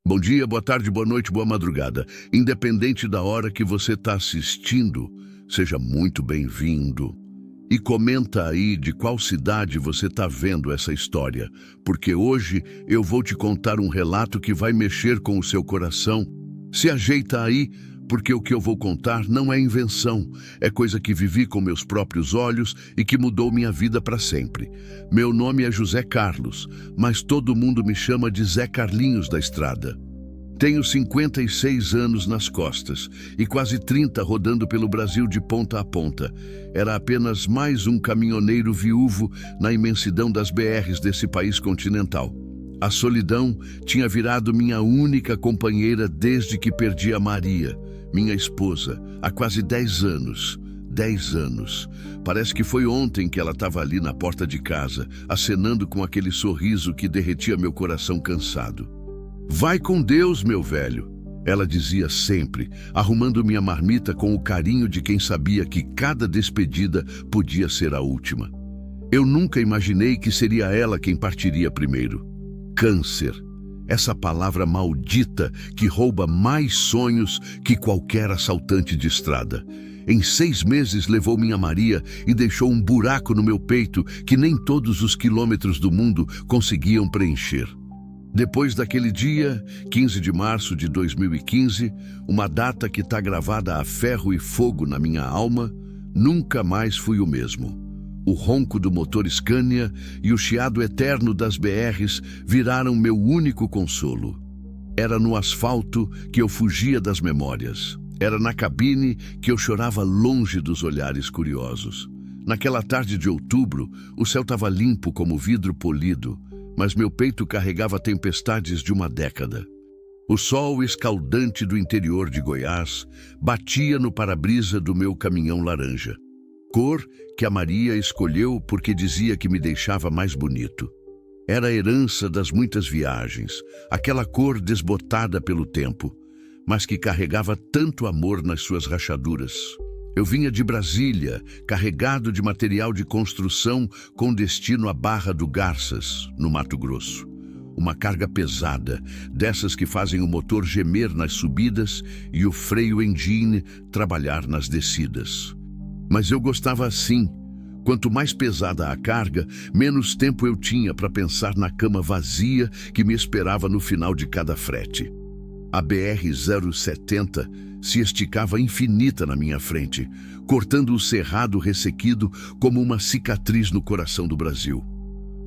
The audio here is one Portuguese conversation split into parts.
Bom dia, boa tarde, boa noite, boa madrugada. Independente da hora que você está assistindo, seja muito bem-vindo. E comenta aí de qual cidade você está vendo essa história, porque hoje eu vou te contar um relato que vai mexer com o seu coração. Se ajeita aí, porque o que eu vou contar não é invenção, é coisa que vivi com meus próprios olhos e que mudou minha vida para sempre. Meu nome é José Carlos, mas todo mundo me chama de Zé Carlinhos da Estrada. Tenho 56 anos nas costas e quase 30 rodando pelo Brasil de ponta a ponta. Era apenas mais um caminhoneiro viúvo na imensidão das BRs desse país continental. A solidão tinha virado minha única companheira desde que perdi a Maria, minha esposa, há quase 10 anos. 10 anos. Parece que foi ontem que ela estava ali na porta de casa, acenando com aquele sorriso que derretia meu coração cansado. Vai com Deus, meu velho, ela dizia sempre, arrumando minha marmita com o carinho de quem sabia que cada despedida podia ser a última. Eu nunca imaginei que seria ela quem partiria primeiro. Câncer. Essa palavra maldita que rouba mais sonhos que qualquer assaltante de estrada. Em 6 meses levou minha Maria e deixou um buraco no meu peito que nem todos os quilômetros do mundo conseguiam preencher. Depois daquele dia, 15 de março de 2015, uma data que está gravada a ferro e fogo na minha alma, nunca mais fui o mesmo. O ronco do motor Scania e o chiado eterno das BRs viraram meu único consolo. Era no asfalto que eu fugia das memórias. Era na cabine que eu chorava longe dos olhares curiosos. Naquela tarde de outubro, o céu estava limpo como vidro polido, mas meu peito carregava tempestades de uma década. O sol escaldante do interior de Goiás batia no para-brisa do meu caminhão laranja. Cor que a Maria escolheu porque dizia que me deixava mais bonito. Era a herança das muitas viagens, aquela cor desbotada pelo tempo, mas que carregava tanto amor nas suas rachaduras. Eu vinha de Brasília, carregado de material de construção com destino à Barra do Garças, no Mato Grosso. Uma carga pesada, dessas que fazem o motor gemer nas subidas e o freio engine trabalhar nas descidas. Mas eu gostava assim. Quanto mais pesada a carga, menos tempo eu tinha para pensar na cama vazia que me esperava no final de cada frete. A BR-070 se esticava infinita na minha frente, cortando o cerrado ressequido como uma cicatriz no coração do Brasil.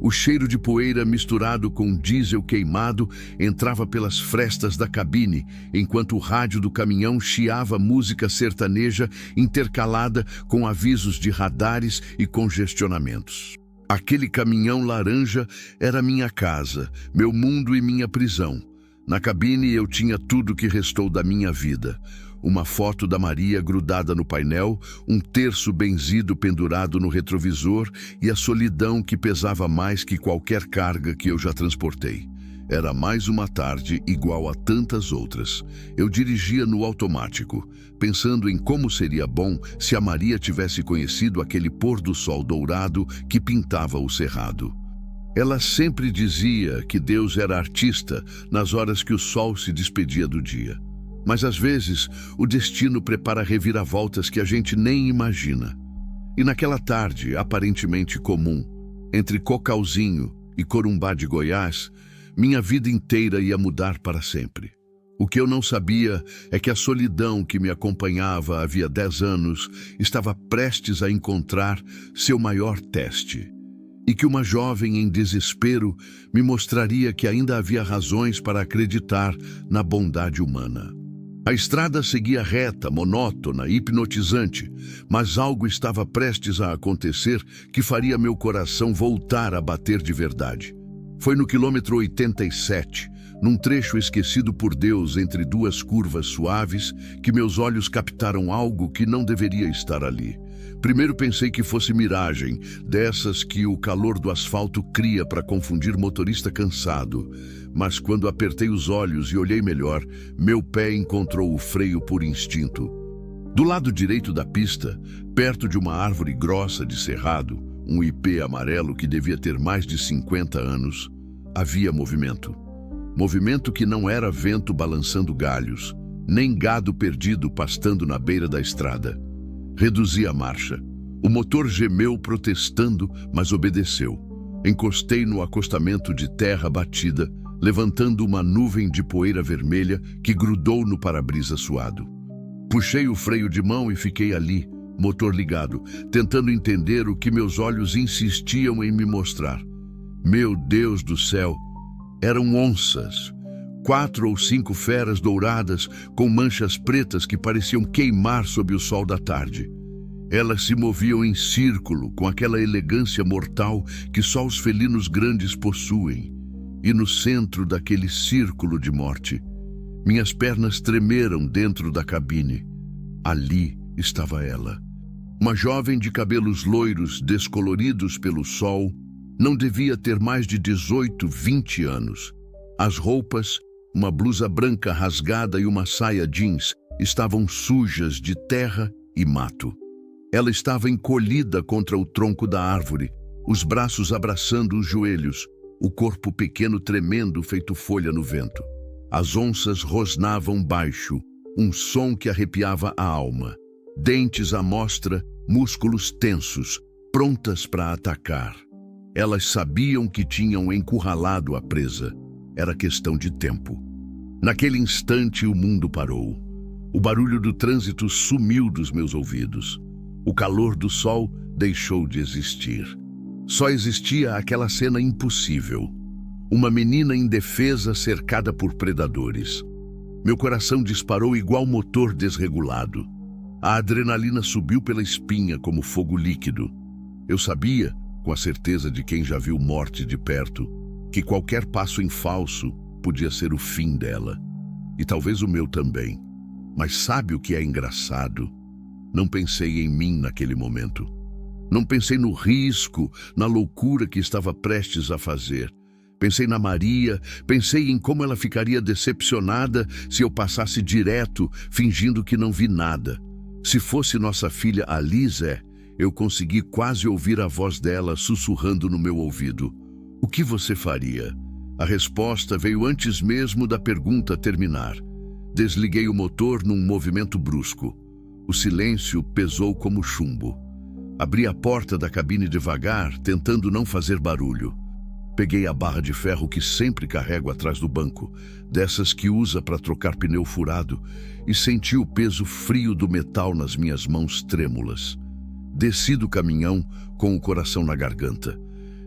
O cheiro de poeira misturado com diesel queimado entrava pelas frestas da cabine, enquanto o rádio do caminhão chiava música sertaneja intercalada com avisos de radares e congestionamentos. Aquele caminhão laranja era minha casa, meu mundo e minha prisão. Na cabine eu tinha tudo que restou da minha vida. Uma foto da Maria grudada no painel, um terço benzido pendurado no retrovisor e a solidão que pesava mais que qualquer carga que eu já transportei. Era mais uma tarde igual a tantas outras. Eu dirigia no automático, pensando em como seria bom se a Maria tivesse conhecido aquele pôr do sol dourado que pintava o cerrado. Ela sempre dizia que Deus era artista nas horas que o sol se despedia do dia. Mas às vezes o destino prepara reviravoltas que a gente nem imagina. E naquela tarde, aparentemente comum, entre Cocalzinho e Corumbá de Goiás, minha vida inteira ia mudar para sempre. O que eu não sabia é que a solidão que me acompanhava havia 10 anos estava prestes a encontrar seu maior teste. E que uma jovem em desespero me mostraria que ainda havia razões para acreditar na bondade humana. A estrada seguia reta, monótona, hipnotizante, mas algo estava prestes a acontecer que faria meu coração voltar a bater de verdade. Foi no quilômetro 87, num trecho esquecido por Deus entre 2 curvas suaves, que meus olhos captaram algo que não deveria estar ali. Primeiro pensei que fosse miragem, dessas que o calor do asfalto cria para confundir motorista cansado. Mas quando apertei os olhos e olhei melhor, meu pé encontrou o freio por instinto. Do lado direito da pista, perto de uma árvore grossa de cerrado, um ipê amarelo que devia ter mais de 50 anos, havia movimento. Movimento que não era vento balançando galhos, nem gado perdido pastando na beira da estrada. Reduzi a marcha. O motor gemeu protestando, mas obedeceu. Encostei no acostamento de terra batida, levantando uma nuvem de poeira vermelha que grudou no para-brisa suado. Puxei o freio de mão e fiquei ali, motor ligado, tentando entender o que meus olhos insistiam em me mostrar. Meu Deus do céu! Eram onças. 4 ou 5 feras douradas com manchas pretas que pareciam queimar sob o sol da tarde. Elas se moviam em círculo com aquela elegância mortal que só os felinos grandes possuem. E no centro daquele círculo de morte, minhas pernas tremeram dentro da cabine. Ali estava ela. Uma jovem de cabelos loiros descoloridos pelo sol, não devia ter mais de 18, 20 anos. As roupas, uma blusa branca rasgada e uma saia jeans, estavam sujas de terra e mato. Ela estava encolhida contra o tronco da árvore, os braços abraçando os joelhos, o corpo pequeno tremendo feito folha no vento. As onças rosnavam baixo, um som que arrepiava a alma. Dentes à mostra, músculos tensos, prontas para atacar. Elas sabiam que tinham encurralado a presa. Era questão de tempo. Naquele instante o mundo parou. O barulho do trânsito sumiu dos meus ouvidos. O calor do sol deixou de existir. Só existia aquela cena impossível. Uma menina indefesa cercada por predadores. Meu coração disparou igual motor desregulado. A adrenalina subiu pela espinha como fogo líquido. Eu sabia, com a certeza de quem já viu morte de perto, que qualquer passo em falso podia ser o fim dela. E talvez o meu também. Mas sabe o que é engraçado? Não pensei em mim naquele momento. Não pensei no risco, na loucura que estava prestes a fazer. Pensei na Maria, pensei em como ela ficaria decepcionada se eu passasse direto, fingindo que não vi nada. Se fosse nossa filha Alize, eu consegui quase ouvir a voz dela sussurrando no meu ouvido. O que você faria? A resposta veio antes mesmo da pergunta terminar. Desliguei o motor num movimento brusco. O silêncio pesou como chumbo. Abri a porta da cabine devagar, tentando não fazer barulho. Peguei a barra de ferro que sempre carrego atrás do banco, dessas que usa para trocar pneu furado, e senti o peso frio do metal nas minhas mãos trêmulas. Desci do caminhão com o coração na garganta.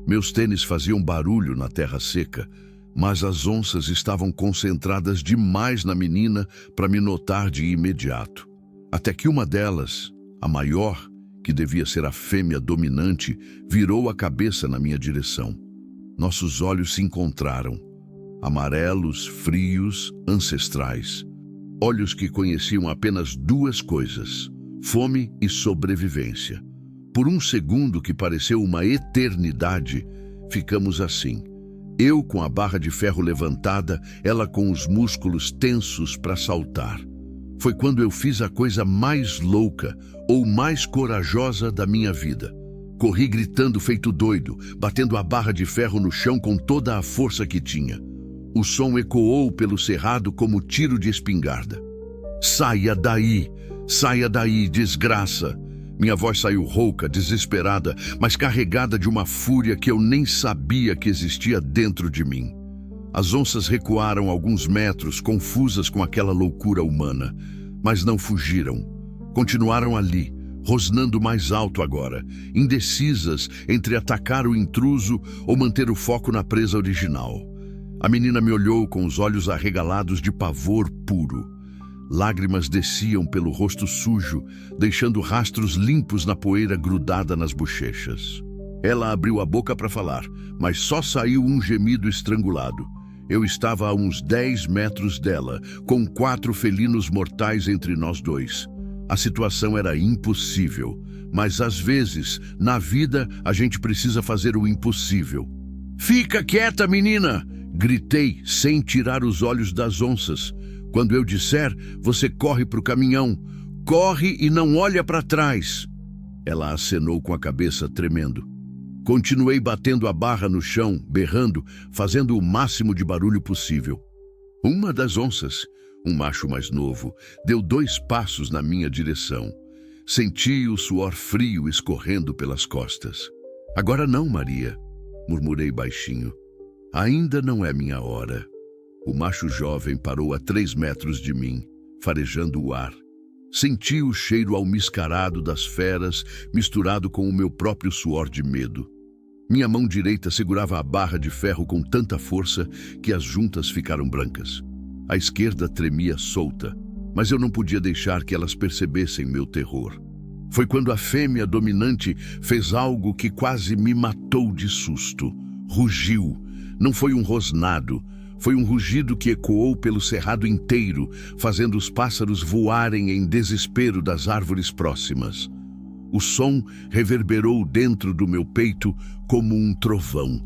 Meus tênis faziam barulho na terra seca, mas as onças estavam concentradas demais na menina para me notar de imediato. Até que uma delas, a maior, que devia ser a fêmea dominante, virou a cabeça na minha direção. Nossos olhos se encontraram, amarelos, frios, ancestrais. Olhos que conheciam apenas 2 coisas, fome e sobrevivência. Por um segundo que pareceu uma eternidade, ficamos assim. Eu com a barra de ferro levantada, ela com os músculos tensos para saltar. Foi quando eu fiz a coisa mais louca ou mais corajosa da minha vida. Corri gritando feito doido, batendo a barra de ferro no chão com toda a força que tinha. O som ecoou pelo cerrado como tiro de espingarda. Saia daí, desgraça! Minha voz saiu rouca, desesperada, mas carregada de uma fúria que eu nem sabia que existia dentro de mim. As onças recuaram alguns metros, confusas com aquela loucura humana, mas não fugiram. Continuaram ali, rosnando mais alto agora, indecisas entre atacar o intruso ou manter o foco na presa original. A menina me olhou com os olhos arregalados de pavor puro. Lágrimas desciam pelo rosto sujo, deixando rastros limpos na poeira grudada nas bochechas. Ela abriu a boca para falar, mas só saiu um gemido estrangulado. Eu estava a uns 10 metros dela, com 4 felinos mortais entre nós dois. A situação era impossível, mas às vezes, na vida, a gente precisa fazer o impossível. "Fica quieta, menina!" Gritei, sem tirar os olhos das onças. "Quando eu disser, você corre para o caminhão. Corre e não olha para trás." Ela acenou com a cabeça tremendo. Continuei batendo a barra no chão, berrando, fazendo o máximo de barulho possível. Uma das onças, um macho mais novo, deu 2 passos na minha direção. Senti o suor frio escorrendo pelas costas. Agora não, Maria, murmurei baixinho. Ainda não é minha hora. O macho jovem parou a 3 metros de mim, farejando o ar. Senti o cheiro almiscarado das feras misturado com o meu próprio suor de medo. Minha mão direita segurava a barra de ferro com tanta força que as juntas ficaram brancas. A esquerda tremia solta, mas eu não podia deixar que elas percebessem meu terror. Foi quando a fêmea dominante fez algo que quase me matou de susto. Rugiu. Não foi um rosnado. Foi um rugido que ecoou pelo cerrado inteiro, fazendo os pássaros voarem em desespero das árvores próximas. O som reverberou dentro do meu peito como um trovão.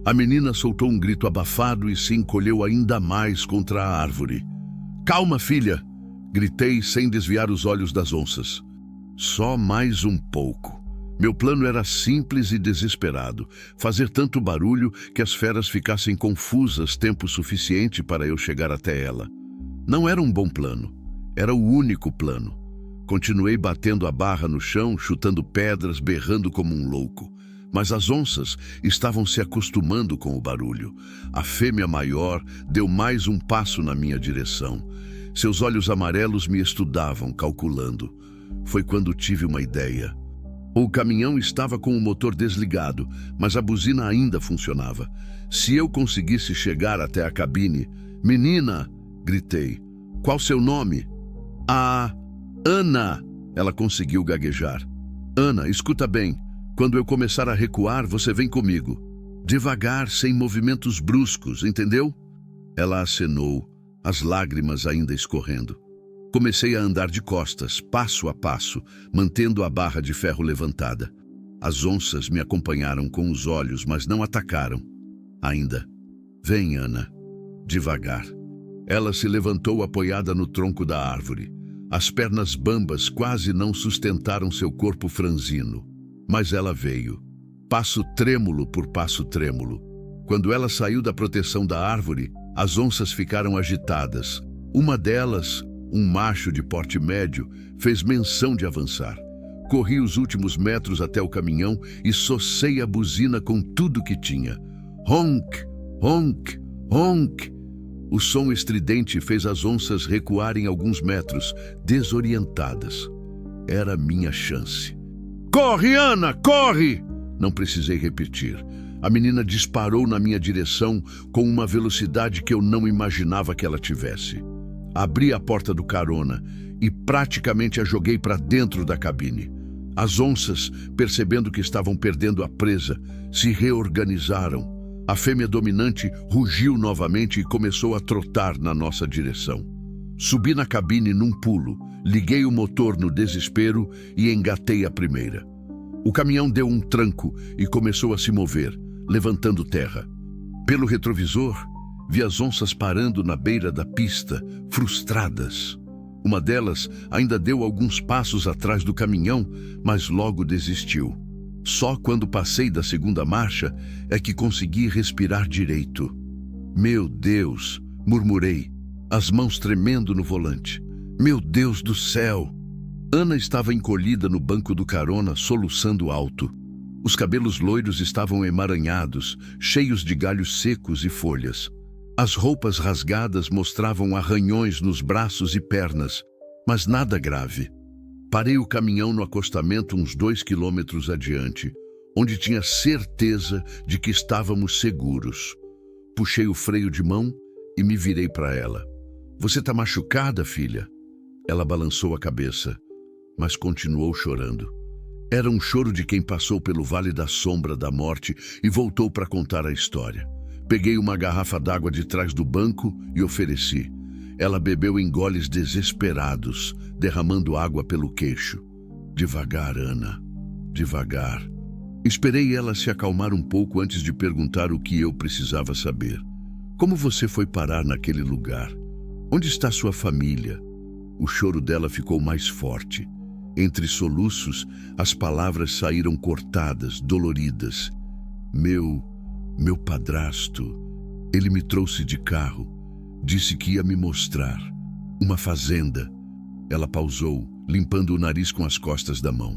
A menina soltou um grito abafado e se encolheu ainda mais contra a árvore. "Calma, filha!" gritei sem desviar os olhos das onças. Só mais um pouco. Meu plano era simples e desesperado, fazer tanto barulho que as feras ficassem confusas tempo suficiente para eu chegar até ela. Não era um bom plano, era o único plano. Continuei batendo a barra no chão, chutando pedras, berrando como um louco. Mas as onças estavam se acostumando com o barulho. A fêmea maior deu mais um passo na minha direção. Seus olhos amarelos me estudavam, calculando. Foi quando tive uma ideia. O caminhão estava com o motor desligado, mas a buzina ainda funcionava. Se eu conseguisse chegar até a cabine... "Menina!" gritei. "Qual seu nome?" Ana!" Ela conseguiu gaguejar. "Ana, escuta bem. Quando eu começar a recuar, você vem comigo. Devagar, sem movimentos bruscos, entendeu?" Ela acenou, as lágrimas ainda escorrendo. Comecei a andar de costas, passo a passo, mantendo a barra de ferro levantada. As onças me acompanharam com os olhos, mas não atacaram. Ainda. "Vem, Ana." Devagar. Ela se levantou apoiada no tronco da árvore. As pernas bambas quase não sustentaram seu corpo franzino. Mas ela veio. Passo trêmulo por passo trêmulo. Quando ela saiu da proteção da árvore, as onças ficaram agitadas. Uma delas, um macho de porte médio, fez menção de avançar. Corri os últimos metros até o caminhão e socei a buzina com tudo que tinha. Honk, honk, honk. O som estridente fez as onças recuarem alguns metros, desorientadas. Era minha chance. "Corre, Ana, corre!" Não precisei repetir. A menina disparou na minha direção com uma velocidade que eu não imaginava que ela tivesse. Abri a porta do carona e praticamente a joguei para dentro da cabine. As onças, percebendo que estavam perdendo a presa, se reorganizaram. A fêmea dominante rugiu novamente e começou a trotar na nossa direção. Subi na cabine num pulo, liguei o motor no desespero e engatei a primeira. O caminhão deu um tranco e começou a se mover, levantando terra. Pelo retrovisor, vi as onças parando na beira da pista, frustradas. Uma delas ainda deu alguns passos atrás do caminhão, mas logo desistiu. Só quando passei da segunda marcha é que consegui respirar direito. "Meu Deus!" murmurei, as mãos tremendo no volante. "Meu Deus do céu!" Ana estava encolhida no banco do carona, soluçando alto. Os cabelos loiros estavam emaranhados, cheios de galhos secos e folhas. As roupas rasgadas mostravam arranhões nos braços e pernas, mas nada grave. Parei o caminhão no acostamento uns 2 quilômetros adiante, onde tinha certeza de que estávamos seguros. Puxei o freio de mão e me virei para ela. "Você está machucada, filha?" Ela balançou a cabeça, mas continuou chorando. Era um choro de quem passou pelo vale da sombra da morte e voltou para contar a história. Peguei uma garrafa d'água de trás do banco e ofereci. Ela bebeu em goles desesperados, derramando água pelo queixo. "Devagar, Ana, devagar." Esperei ela se acalmar um pouco antes de perguntar o que eu precisava saber. "Como você foi parar naquele lugar? Onde está sua família?" O choro dela ficou mais forte. Entre soluços, as palavras saíram cortadas, doloridas. Meu padrasto, ele me trouxe de carro. Disse que ia me mostrar uma fazenda. Ela pausou, limpando o nariz com as costas da mão.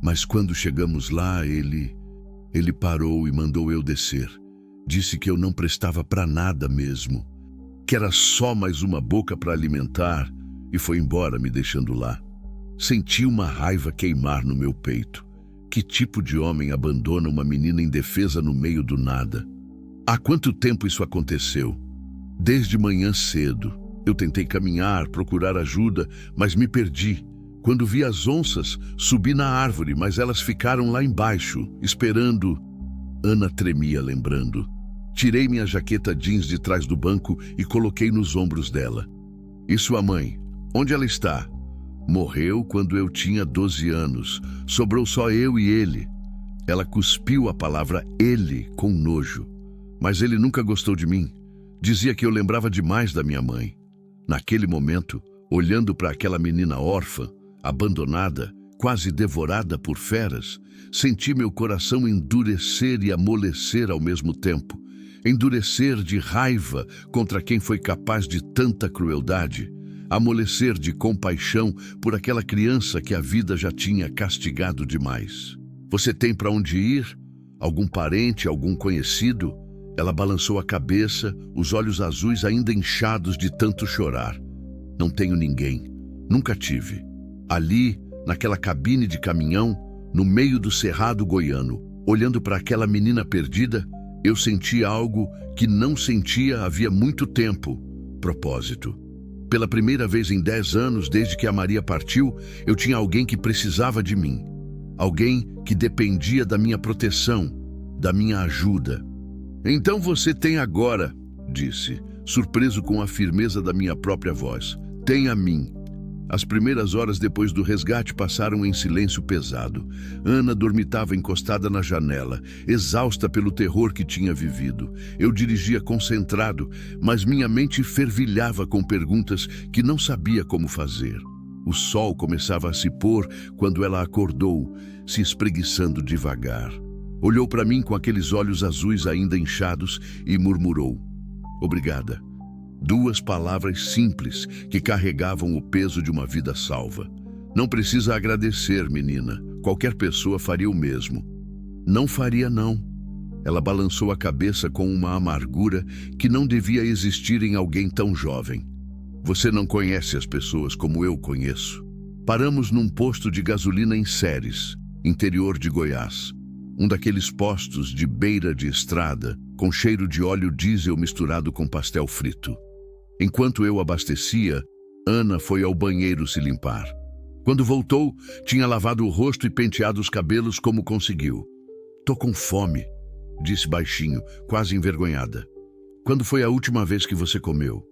Mas quando chegamos lá, ele parou e mandou eu descer. Disse que eu não prestava para nada mesmo, que era só mais uma boca para alimentar, e foi embora, me deixando lá. Senti uma raiva queimar no meu peito. Que tipo de homem abandona uma menina indefesa no meio do nada? Há quanto tempo isso aconteceu? Desde manhã cedo. Eu tentei caminhar, procurar ajuda, mas me perdi. Quando vi as onças, subi na árvore, mas elas ficaram lá embaixo, esperando. Ana tremia, lembrando. Tirei minha jaqueta jeans de trás do banco e coloquei nos ombros dela. E sua mãe? Onde ela está? Morreu quando eu tinha 12 anos. Sobrou só eu e ele. Ela cuspiu a palavra ele com nojo. Mas ele nunca gostou de mim. Dizia que eu lembrava demais da minha mãe. Naquele momento, olhando para aquela menina órfã, abandonada, quase devorada por feras, senti meu coração endurecer e amolecer ao mesmo tempo. Endurecer de raiva contra quem foi capaz de tanta crueldade. Amolecer de compaixão por aquela criança que a vida já tinha castigado demais. Você tem para onde ir? Algum parente, algum conhecido? Ela balançou a cabeça, os olhos azuis ainda inchados de tanto chorar. Não tenho ninguém. Nunca tive. Ali, naquela cabine de caminhão, no meio do cerrado goiano, olhando para aquela menina perdida, eu senti algo que não sentia havia muito tempo. Propósito. Pela primeira vez em 10 anos, desde que a Maria partiu, eu tinha alguém que precisava de mim. Alguém que dependia da minha proteção, da minha ajuda. Então você tem agora, disse, surpreso com a firmeza da minha própria voz. Tem a mim. As primeiras horas depois do resgate passaram em silêncio pesado. Ana dormitava encostada na janela, exausta pelo terror que tinha vivido. Eu dirigia concentrado, mas minha mente fervilhava com perguntas que não sabia como fazer. O sol começava a se pôr quando ela acordou, se espreguiçando devagar. Olhou para mim com aqueles olhos azuis ainda inchados e murmurou: "Obrigada." 2 palavras simples que carregavam o peso de uma vida salva. Não precisa agradecer, menina. Qualquer pessoa faria o mesmo. Não faria, não. Ela balançou a cabeça com uma amargura que não devia existir em alguém tão jovem. Você não conhece as pessoas como eu conheço. Paramos num posto de gasolina em Séries, interior de Goiás. Um daqueles postos de beira de estrada, com cheiro de óleo diesel misturado com pastel frito. Enquanto eu abastecia, Ana foi ao banheiro se limpar. Quando voltou, tinha lavado o rosto e penteado os cabelos como conseguiu. "Tô com fome", disse baixinho, quase envergonhada. "Quando foi a última vez que você comeu?"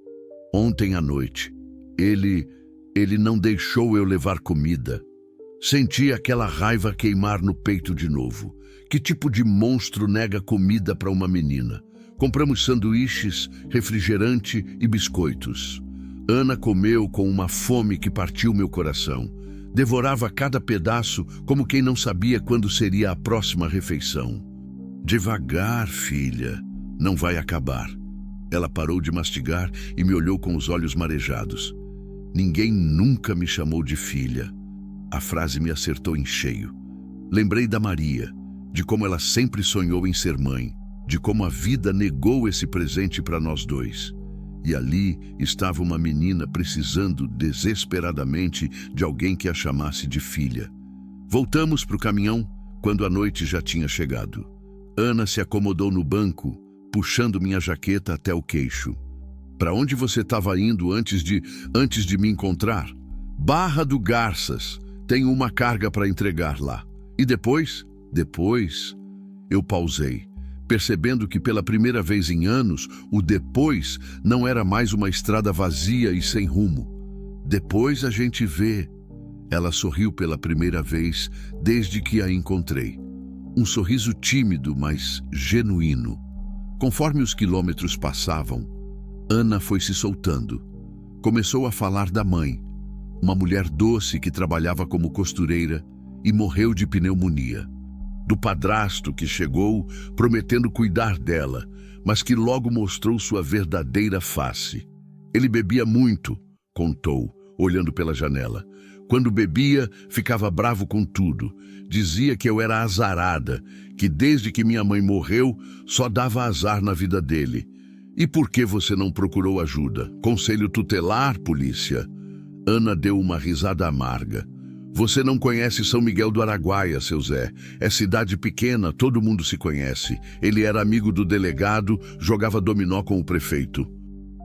"Ontem à noite. Ele não deixou eu levar comida." Senti aquela raiva queimar no peito de novo. Que tipo de monstro nega comida para uma menina? Compramos sanduíches, refrigerante e biscoitos. Ana comeu com uma fome que partiu meu coração. Devorava cada pedaço como quem não sabia quando seria a próxima refeição. "Devagar, filha, não vai acabar." Ela parou de mastigar e me olhou com os olhos marejados. Ninguém nunca me chamou de filha. A frase me acertou em cheio. Lembrei da Maria, de como ela sempre sonhou em ser mãe, de como a vida negou esse presente para nós dois. E ali estava uma menina precisando desesperadamente de alguém que a chamasse de filha. Voltamos para o caminhão quando a noite já tinha chegado. Ana se acomodou no banco, puxando minha jaqueta até o queixo. "Para onde você estava indo antes de me encontrar?" "Barra do Garças. Tenho uma carga para entregar lá." "E depois?" "Depois..." Eu pausei, percebendo que pela primeira vez em anos, o depois não era mais uma estrada vazia e sem rumo. "Depois a gente vê." Ela sorriu pela primeira vez desde que a encontrei. Um sorriso tímido, mas genuíno. Conforme os quilômetros passavam, Ana foi se soltando. Começou a falar da mãe. uma mulher doce que trabalhava como costureira e morreu de pneumonia. Do padrasto que chegou prometendo cuidar dela, mas que logo mostrou sua verdadeira face. Ele bebia muito, contou, olhando pela janela. Quando bebia, ficava bravo com tudo. Dizia que eu era azarada, que desde que minha mãe morreu, só dava azar na vida dele. E por que você não procurou ajuda? Conselho tutelar, polícia? Ana deu uma risada amarga. Você não conhece São Miguel do Araguaia, seu Zé. É cidade pequena, todo mundo se conhece. Ele era amigo do delegado, jogava dominó com o prefeito.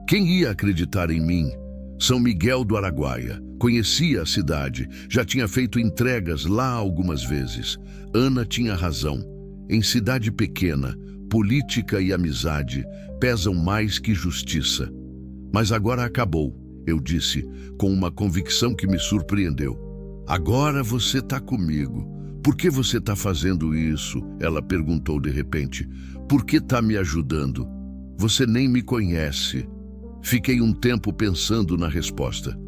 Quem ia acreditar em mim? São Miguel do Araguaia. Conhecia a cidade, já tinha feito entregas lá algumas vezes. Ana tinha razão. Em cidade pequena, política e amizade pesam mais que justiça. Mas agora acabou, eu disse, com uma convicção que me surpreendeu. Agora você está comigo. Por que você está fazendo isso? Ela perguntou de repente. Por que está me ajudando? Você nem me conhece. Fiquei um tempo pensando na resposta.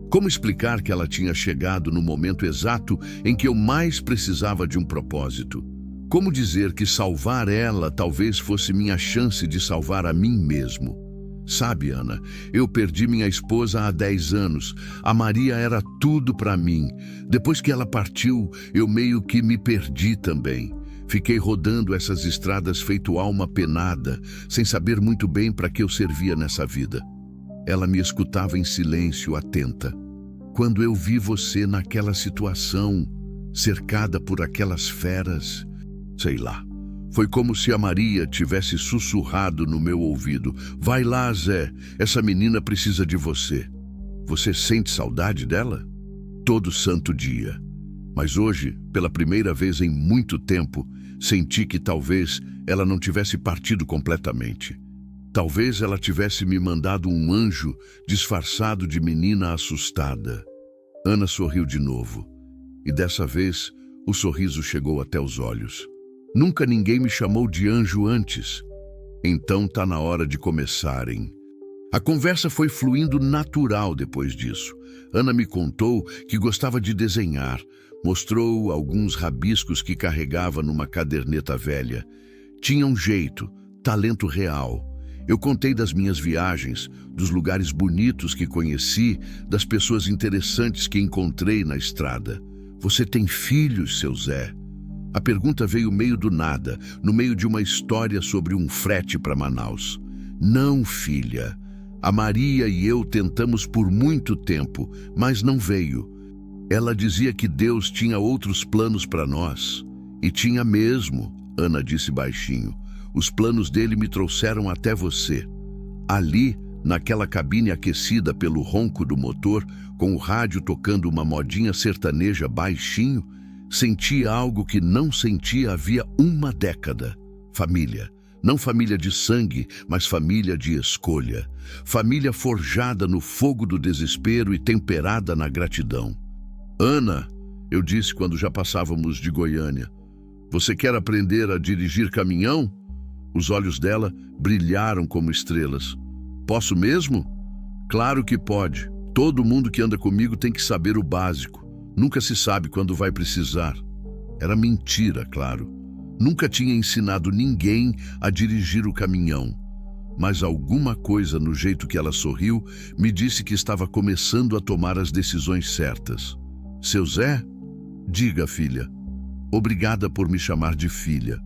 Como explicar que ela tinha chegado no momento exato em que eu mais precisava de um propósito? Como dizer que salvar ela talvez fosse minha chance de salvar a mim mesmo? Sabe, Ana, eu perdi minha esposa há 10 anos. A Maria era tudo para mim. Depois que ela partiu, eu meio que me perdi também. Fiquei rodando essas estradas feito alma penada, sem saber muito bem para que eu servia nessa vida. Ela me escutava em silêncio, atenta. Quando eu vi você naquela situação, cercada por aquelas feras, sei lá, foi como se a Maria tivesse sussurrado no meu ouvido. Vai lá, Zé, essa menina precisa de você. Você sente saudade dela? Todo santo dia. Mas hoje, pela primeira vez em muito tempo, senti que talvez ela não tivesse partido completamente. Talvez ela tivesse me mandado um anjo disfarçado de menina assustada. Ana sorriu de novo. E dessa vez, o sorriso chegou até os olhos. Nunca ninguém me chamou de anjo antes. Então tá na hora de começarem. A conversa foi fluindo natural depois disso. Ana me contou que gostava de desenhar. Mostrou alguns rabiscos que carregava numa caderneta velha. Tinha um jeito, talento real. Eu contei das minhas viagens, dos lugares bonitos que conheci, das pessoas interessantes que encontrei na estrada. Você tem filhos, seu Zé? A pergunta veio meio do nada, no meio de uma história sobre um frete para Manaus. Não, filha. A Maria e eu tentamos por muito tempo, mas não veio. Ela dizia que Deus tinha outros planos para nós. E tinha mesmo, Ana disse baixinho. Os planos dele me trouxeram até você. Ali, naquela cabine aquecida pelo ronco do motor, com o rádio tocando uma modinha sertaneja baixinho, senti algo que não sentia havia uma década. Família. Não família de sangue, mas família de escolha. Família forjada no fogo do desespero e temperada na gratidão. Ana, eu disse quando já passávamos de Goiânia, você quer aprender a dirigir caminhão? Os olhos dela brilharam como estrelas. Posso mesmo? Claro que pode. Todo mundo que anda comigo tem que saber o básico. Nunca se sabe quando vai precisar. Era mentira, claro. Nunca tinha ensinado ninguém a dirigir o caminhão. Mas alguma coisa no jeito que ela sorriu me disse que estava começando a tomar as decisões certas. Seu Zé? Diga, filha. Obrigada por me chamar de filha.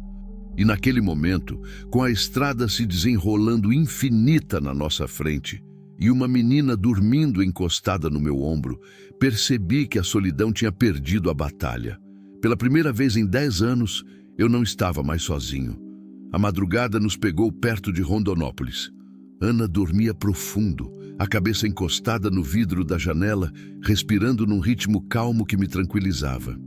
E naquele momento, com a estrada se desenrolando infinita na nossa frente e uma menina dormindo encostada no meu ombro, percebi que a solidão tinha perdido a batalha. Pela primeira vez em 10 anos, eu não estava mais sozinho. A madrugada nos pegou perto de Rondonópolis. Ana dormia profundo, a cabeça encostada no vidro da janela, respirando num ritmo calmo que me tranquilizava.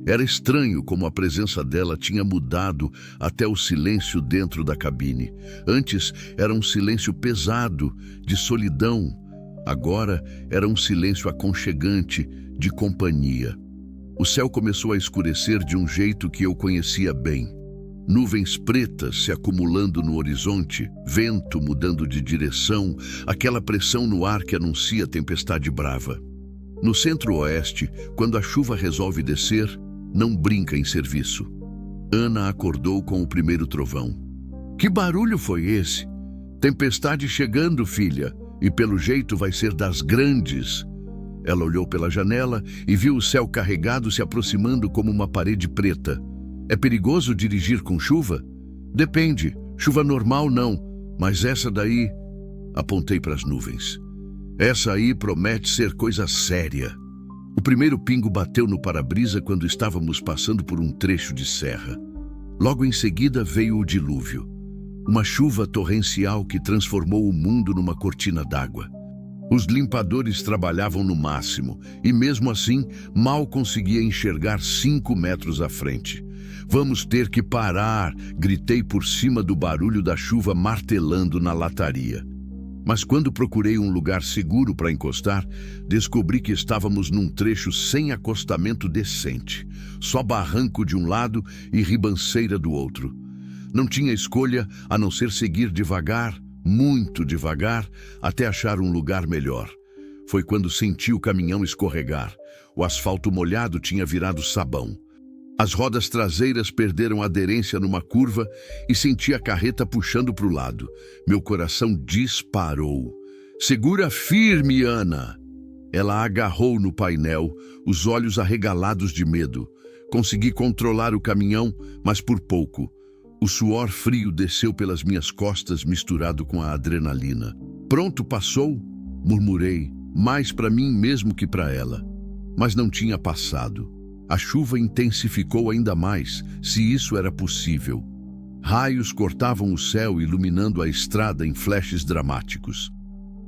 Era estranho como a presença dela tinha mudado até o silêncio dentro da cabine. Antes era um silêncio pesado, de solidão. Agora era um silêncio aconchegante, de companhia. O céu começou a escurecer de um jeito que eu conhecia bem. Nuvens pretas se acumulando no horizonte, vento mudando de direção, aquela pressão no ar que anuncia tempestade brava. No centro-oeste, quando a chuva resolve descer, não brinca em serviço. Ana acordou com o primeiro trovão. Que barulho foi esse? Tempestade chegando, filha, e pelo jeito vai ser das grandes. Ela olhou pela janela e viu o céu carregado se aproximando como uma parede preta. É perigoso dirigir com chuva? Depende. Chuva normal não, mas essa daí... Apontei para as nuvens. Essa aí promete ser coisa séria. O primeiro pingo bateu no para-brisa quando estávamos passando por um trecho de serra. Logo em seguida veio o dilúvio. Uma chuva torrencial que transformou o mundo numa cortina d'água. Os limpadores trabalhavam no máximo e, mesmo assim, mal conseguia enxergar 5 metros à frente. Vamos ter que parar, gritei por cima do barulho da chuva martelando na lataria. Mas quando procurei um lugar seguro para encostar, descobri que estávamos num trecho sem acostamento decente. Só barranco de um lado e ribanceira do outro. Não tinha escolha a não ser seguir devagar, muito devagar, até achar um lugar melhor. Foi quando senti o caminhão escorregar. O asfalto molhado tinha virado sabão. As rodas traseiras perderam aderência numa curva e senti a carreta puxando para o lado. Meu coração disparou. Segura firme, Ana! Ela agarrou no painel, os olhos arregalados de medo. Consegui controlar o caminhão, mas por pouco. O suor frio desceu pelas minhas costas misturado com a adrenalina. Pronto, passou? Murmurei, mais para mim mesmo que para ela. Mas não tinha passado. A chuva intensificou ainda mais, se isso era possível. Raios cortavam o céu, iluminando a estrada em flashes dramáticos.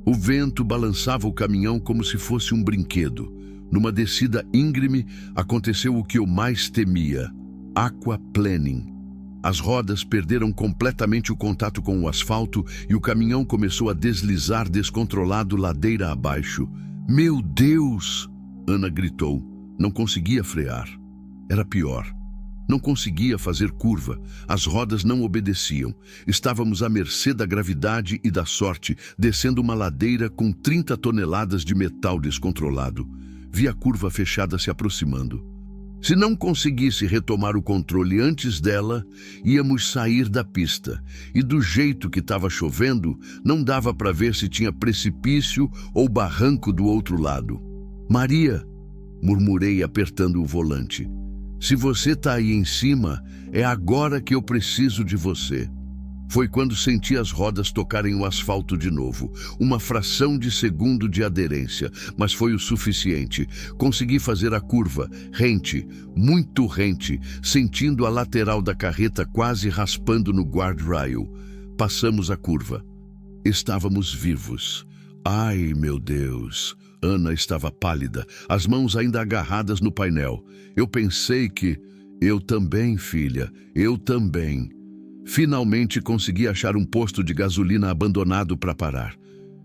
O vento balançava o caminhão como se fosse um brinquedo. Numa descida íngreme, aconteceu o que eu mais temia: aquaplaning. As rodas perderam completamente o contato com o asfalto e o caminhão começou a deslizar descontrolado ladeira abaixo. Meu Deus! Ana gritou. Não conseguia frear. Era pior. Não conseguia fazer curva. As rodas não obedeciam. Estávamos à mercê da gravidade e da sorte, descendo uma ladeira com 30 toneladas de metal descontrolado. Vi a curva fechada se aproximando. Se não conseguisse retomar o controle antes dela, íamos sair da pista. E do jeito que estava chovendo, não dava para ver se tinha precipício ou barranco do outro lado. Maria, murmurei apertando o volante. Se você está aí em cima, é agora que eu preciso de você. Foi quando senti as rodas tocarem o asfalto de novo. Uma fração de segundo de aderência, mas foi o suficiente. Consegui fazer a curva, rente, muito rente, sentindo a lateral da carreta quase raspando no guardrail. Passamos a curva. Estávamos vivos. Ai, meu Deus! Ana estava pálida, as mãos ainda agarradas no painel. Eu pensei que... Eu também, filha, eu também. Finalmente consegui achar um posto de gasolina abandonado para parar.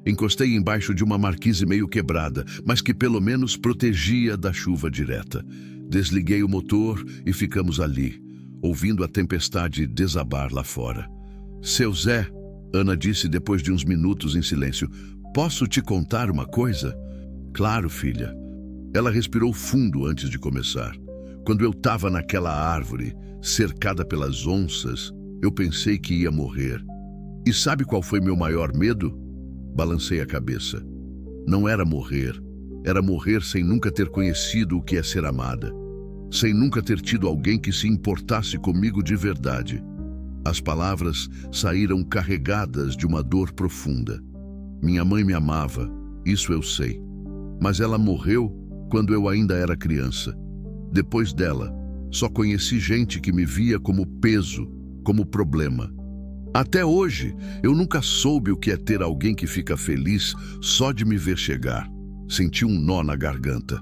Encostei embaixo de uma marquise meio quebrada, mas que pelo menos protegia da chuva direta. Desliguei o motor e ficamos ali, ouvindo a tempestade desabar lá fora. Seu Zé, Ana disse depois de uns minutos em silêncio, posso te contar uma coisa? Claro, filha. Ela respirou fundo antes de começar. Quando eu estava naquela árvore, cercada pelas onças, eu pensei que ia morrer. E sabe qual foi meu maior medo? Balancei a cabeça. Não era morrer. Era morrer sem nunca ter conhecido o que é ser amada. Sem nunca ter tido alguém que se importasse comigo de verdade. As palavras saíram carregadas de uma dor profunda. Minha mãe me amava, isso eu sei. Mas ela morreu quando eu ainda era criança. Depois dela, só conheci gente que me via como peso, como problema. Até hoje, eu nunca soube o que é ter alguém que fica feliz só de me ver chegar. Senti um nó na garganta.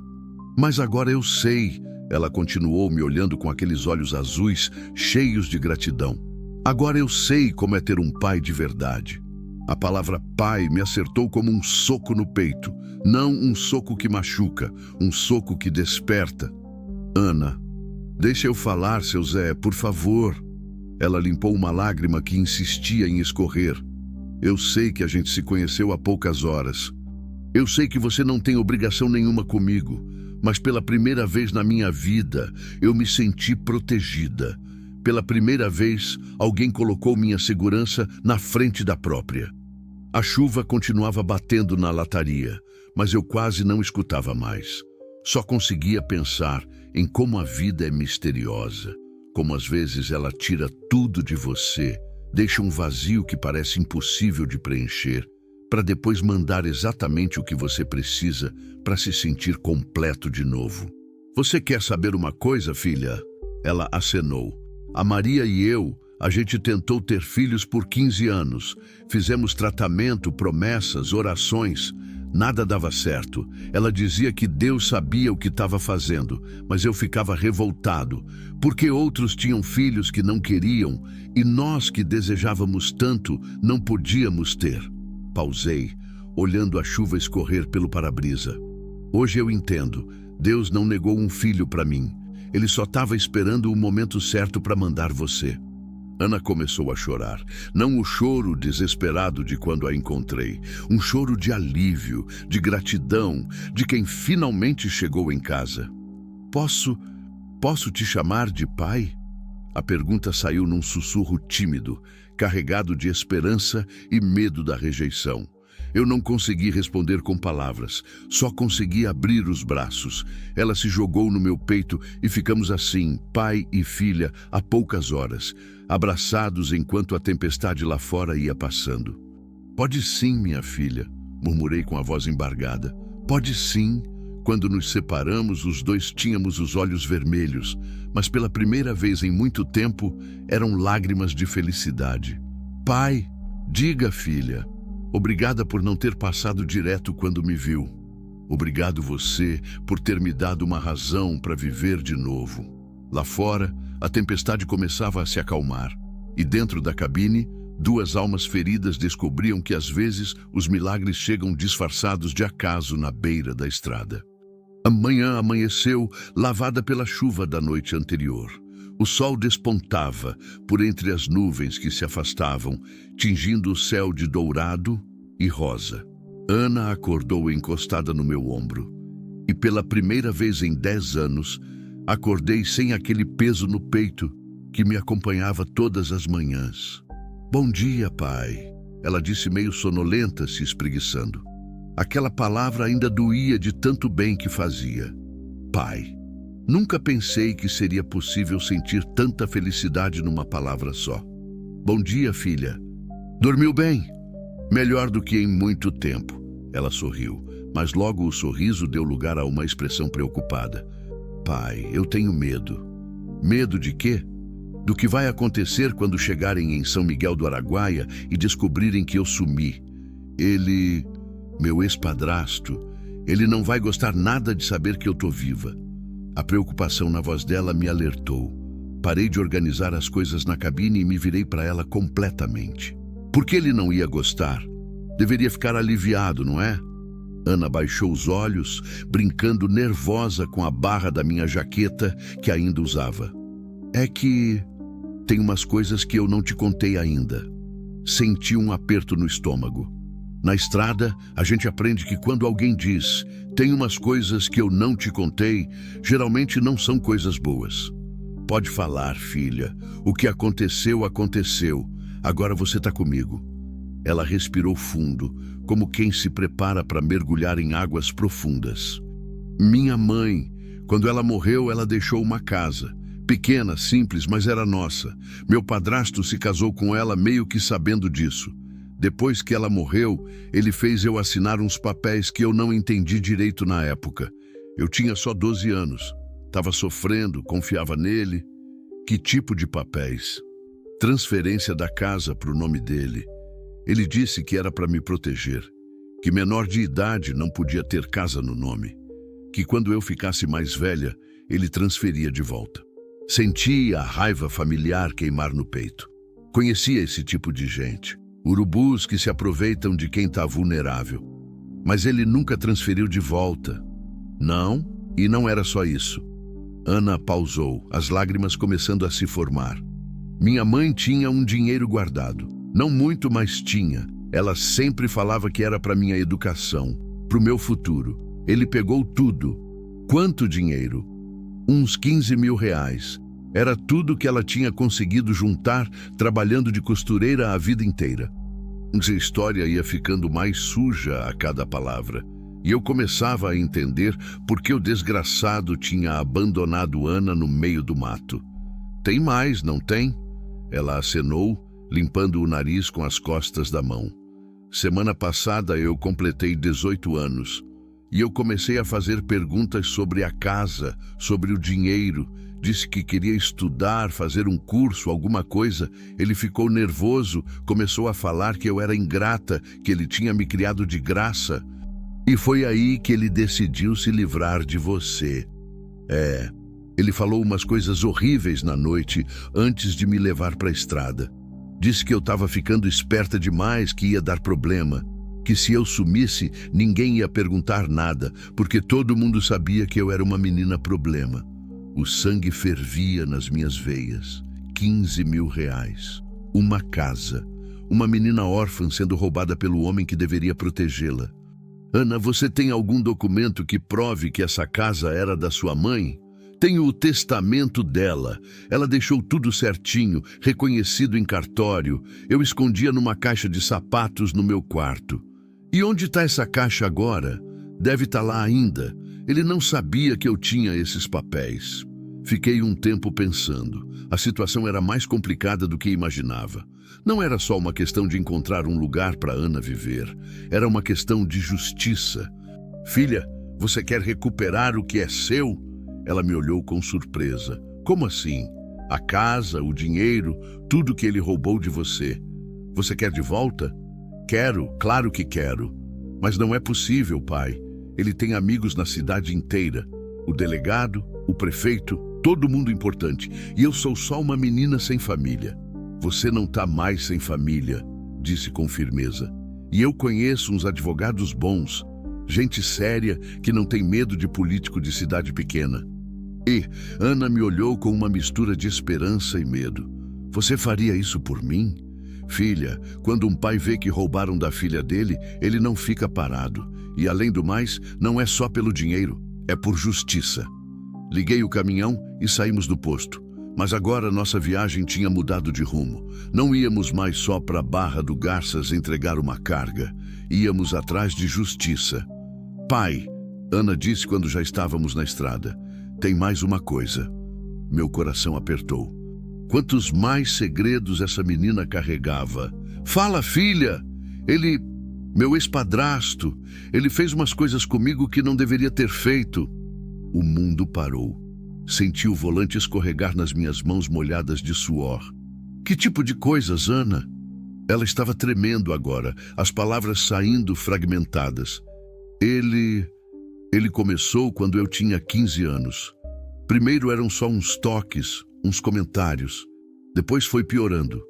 Mas agora eu sei, ela continuou me olhando com aqueles olhos azuis, cheios de gratidão. Agora eu sei como é ter um pai de verdade. A palavra pai me acertou como um soco no peito. Não um soco que machuca, um soco que desperta. Ana, deixa eu falar, seu Zé, por favor. Ela limpou uma lágrima que insistia em escorrer. Eu sei que a gente se conheceu há poucas horas. Eu sei que você não tem obrigação nenhuma comigo, mas pela primeira vez na minha vida, eu me senti protegida. Pela primeira vez, alguém colocou minha segurança na frente da própria. A chuva continuava batendo na lataria, mas eu quase não escutava mais. Só conseguia pensar em como a vida é misteriosa, como às vezes ela tira tudo de você, deixa um vazio que parece impossível de preencher, para depois mandar exatamente o que você precisa para se sentir completo de novo. Você quer saber uma coisa, filha? Ela acenou. A Maria e eu, a gente tentou ter filhos por 15 anos. Fizemos tratamento, promessas, orações. Nada dava certo. Ela dizia que Deus sabia o que estava fazendo, mas eu ficava revoltado, porque outros tinham filhos que não queriam e nós que desejávamos tanto não podíamos ter. Pausei, olhando a chuva escorrer pelo para-brisa. Hoje eu entendo. Deus não negou um filho para mim. Ele só estava esperando o momento certo para mandar você. Ana começou a chorar. Não o choro desesperado de quando a encontrei. Um choro de alívio, de gratidão, de quem finalmente chegou em casa. Posso te chamar de pai? A pergunta saiu num sussurro tímido, carregado de esperança e medo da rejeição. Eu não consegui responder com palavras, só consegui abrir os braços. Ela se jogou no meu peito e ficamos assim, pai e filha, há poucas horas, abraçados enquanto a tempestade lá fora ia passando. Pode sim, minha filha, murmurei com a voz embargada. Pode sim. Quando nos separamos, os dois tínhamos os olhos vermelhos, mas pela primeira vez em muito tempo, eram lágrimas de felicidade. Pai, diga, filha. Obrigada por não ter passado direto quando me viu. Obrigado você por ter me dado uma razão para viver de novo. Lá fora, a tempestade começava a se acalmar. E dentro da cabine, duas almas feridas descobriam que às vezes os milagres chegam disfarçados de acaso na beira da estrada. A manhã amanheceu lavada pela chuva da noite anterior. O sol despontava por entre as nuvens que se afastavam, tingindo o céu de dourado e rosa. Ana acordou encostada no meu ombro. E pela primeira vez em 10 anos, acordei sem aquele peso no peito que me acompanhava todas as manhãs. Bom dia, pai, ela disse meio sonolenta, se espreguiçando. Aquela palavra ainda doía de tanto bem que fazia. Pai. Nunca pensei que seria possível sentir tanta felicidade numa palavra só. Bom dia, filha. Dormiu bem? Melhor do que em muito tempo. Ela sorriu, mas logo o sorriso deu lugar a uma expressão preocupada. Pai, eu tenho medo. Medo de quê? Do que vai acontecer quando chegarem em São Miguel do Araguaia e descobrirem que eu sumi. Ele, meu ex-padrasto, ele não vai gostar nada de saber que eu tô viva. A preocupação na voz dela me alertou. Parei de organizar as coisas na cabine e me virei para ela completamente. Por que ele não ia gostar? Deveria ficar aliviado, não é? Ana baixou os olhos, brincando nervosa com a barra da minha jaqueta que ainda usava. É que tem umas coisas que eu não te contei ainda. Senti um aperto no estômago. Na estrada, a gente aprende que quando alguém diz tem umas coisas que eu não te contei, geralmente não são coisas boas. Pode falar, filha. O que aconteceu, aconteceu. Agora você está comigo. Ela respirou fundo, como quem se prepara para mergulhar em águas profundas. Minha mãe, quando ela morreu, ela deixou uma casa. Pequena, simples, mas era nossa. Meu padrasto se casou com ela meio que sabendo disso. Depois que ela morreu, ele fez eu assinar uns papéis que eu não entendi direito na época. Eu tinha só 12 anos. Estava sofrendo, confiava nele. Que tipo de papéis? Transferência da casa para o nome dele. Ele disse que era para me proteger, que menor de idade não podia ter casa no nome, que quando eu ficasse mais velha, ele transferia de volta. Sentia a raiva familiar queimar no peito. Conhecia esse tipo de gente. Urubus que se aproveitam de quem está vulnerável. Mas ele nunca transferiu de volta. Não, e não era só isso. Ana pausou, as lágrimas começando a se formar. Minha mãe tinha um dinheiro guardado. Não muito, mas tinha. Ela sempre falava que era para minha educação. Pro meu futuro. Ele pegou tudo. Quanto dinheiro? Uns 15 mil reais. Era tudo que ela tinha conseguido juntar trabalhando de costureira a vida inteira. A história ia ficando mais suja a cada palavra. E eu começava a entender por que o desgraçado tinha abandonado Ana no meio do mato. Tem mais, não tem? Ela acenou, limpando o nariz com as costas da mão. Semana passada eu completei 18 anos. E eu comecei a fazer perguntas sobre a casa, sobre o dinheiro. Disse que queria estudar, fazer um curso, alguma coisa. Ele ficou nervoso, começou a falar que eu era ingrata, que ele tinha me criado de graça. E foi aí que ele decidiu se livrar de você. Ele falou umas coisas horríveis na noite antes de me levar para a estrada. Disse que eu estava ficando esperta demais, que ia dar problema. Que se eu sumisse, ninguém ia perguntar nada, porque todo mundo sabia que eu era uma menina problema. O sangue fervia nas minhas veias. 15 mil reais. Uma casa. Uma menina órfã sendo roubada pelo homem que deveria protegê-la. Ana, você tem algum documento que prove que essa casa era da sua mãe? Tenho o testamento dela. Ela deixou tudo certinho, reconhecido em cartório. Eu escondia numa caixa de sapatos no meu quarto. E onde está essa caixa agora? Deve estar lá ainda. Ele não sabia que eu tinha esses papéis. Fiquei um tempo pensando. A situação era mais complicada do que imaginava. Não era só uma questão de encontrar um lugar para Ana viver. Era uma questão de justiça. Filha, você quer recuperar o que é seu? Ela me olhou com surpresa. Como assim? A casa, o dinheiro, tudo que ele roubou de você. Você quer de volta? Quero, claro que quero. Mas não é possível, pai. Ele tem amigos na cidade inteira. O delegado, o prefeito, todo mundo importante. E eu sou só uma menina sem família. Você não tá mais sem família, disse com firmeza. E eu conheço uns advogados bons, gente séria que não tem medo de político de cidade pequena. E Ana me olhou com uma mistura de esperança e medo. Você faria isso por mim? Filha, quando um pai vê que roubaram da filha dele, ele não fica parado. E além do mais, não é só pelo dinheiro, é por justiça. Liguei o caminhão e saímos do posto. Mas agora nossa viagem tinha mudado de rumo. Não íamos mais só para a Barra do Garças entregar uma carga. Íamos atrás de justiça. Pai, Ana disse quando já estávamos na estrada, tem mais uma coisa. Meu coração apertou. Quantos mais segredos essa menina carregava. Fala, filha! Meu ex-padrasto, ele fez umas coisas comigo que não deveria ter feito. O mundo parou. Senti o volante escorregar nas minhas mãos molhadas de suor. Que tipo de coisas, Ana? Ela estava tremendo agora, as palavras saindo fragmentadas. Ele começou quando eu tinha 15 anos. Primeiro eram só uns toques, uns comentários. Depois foi piorando.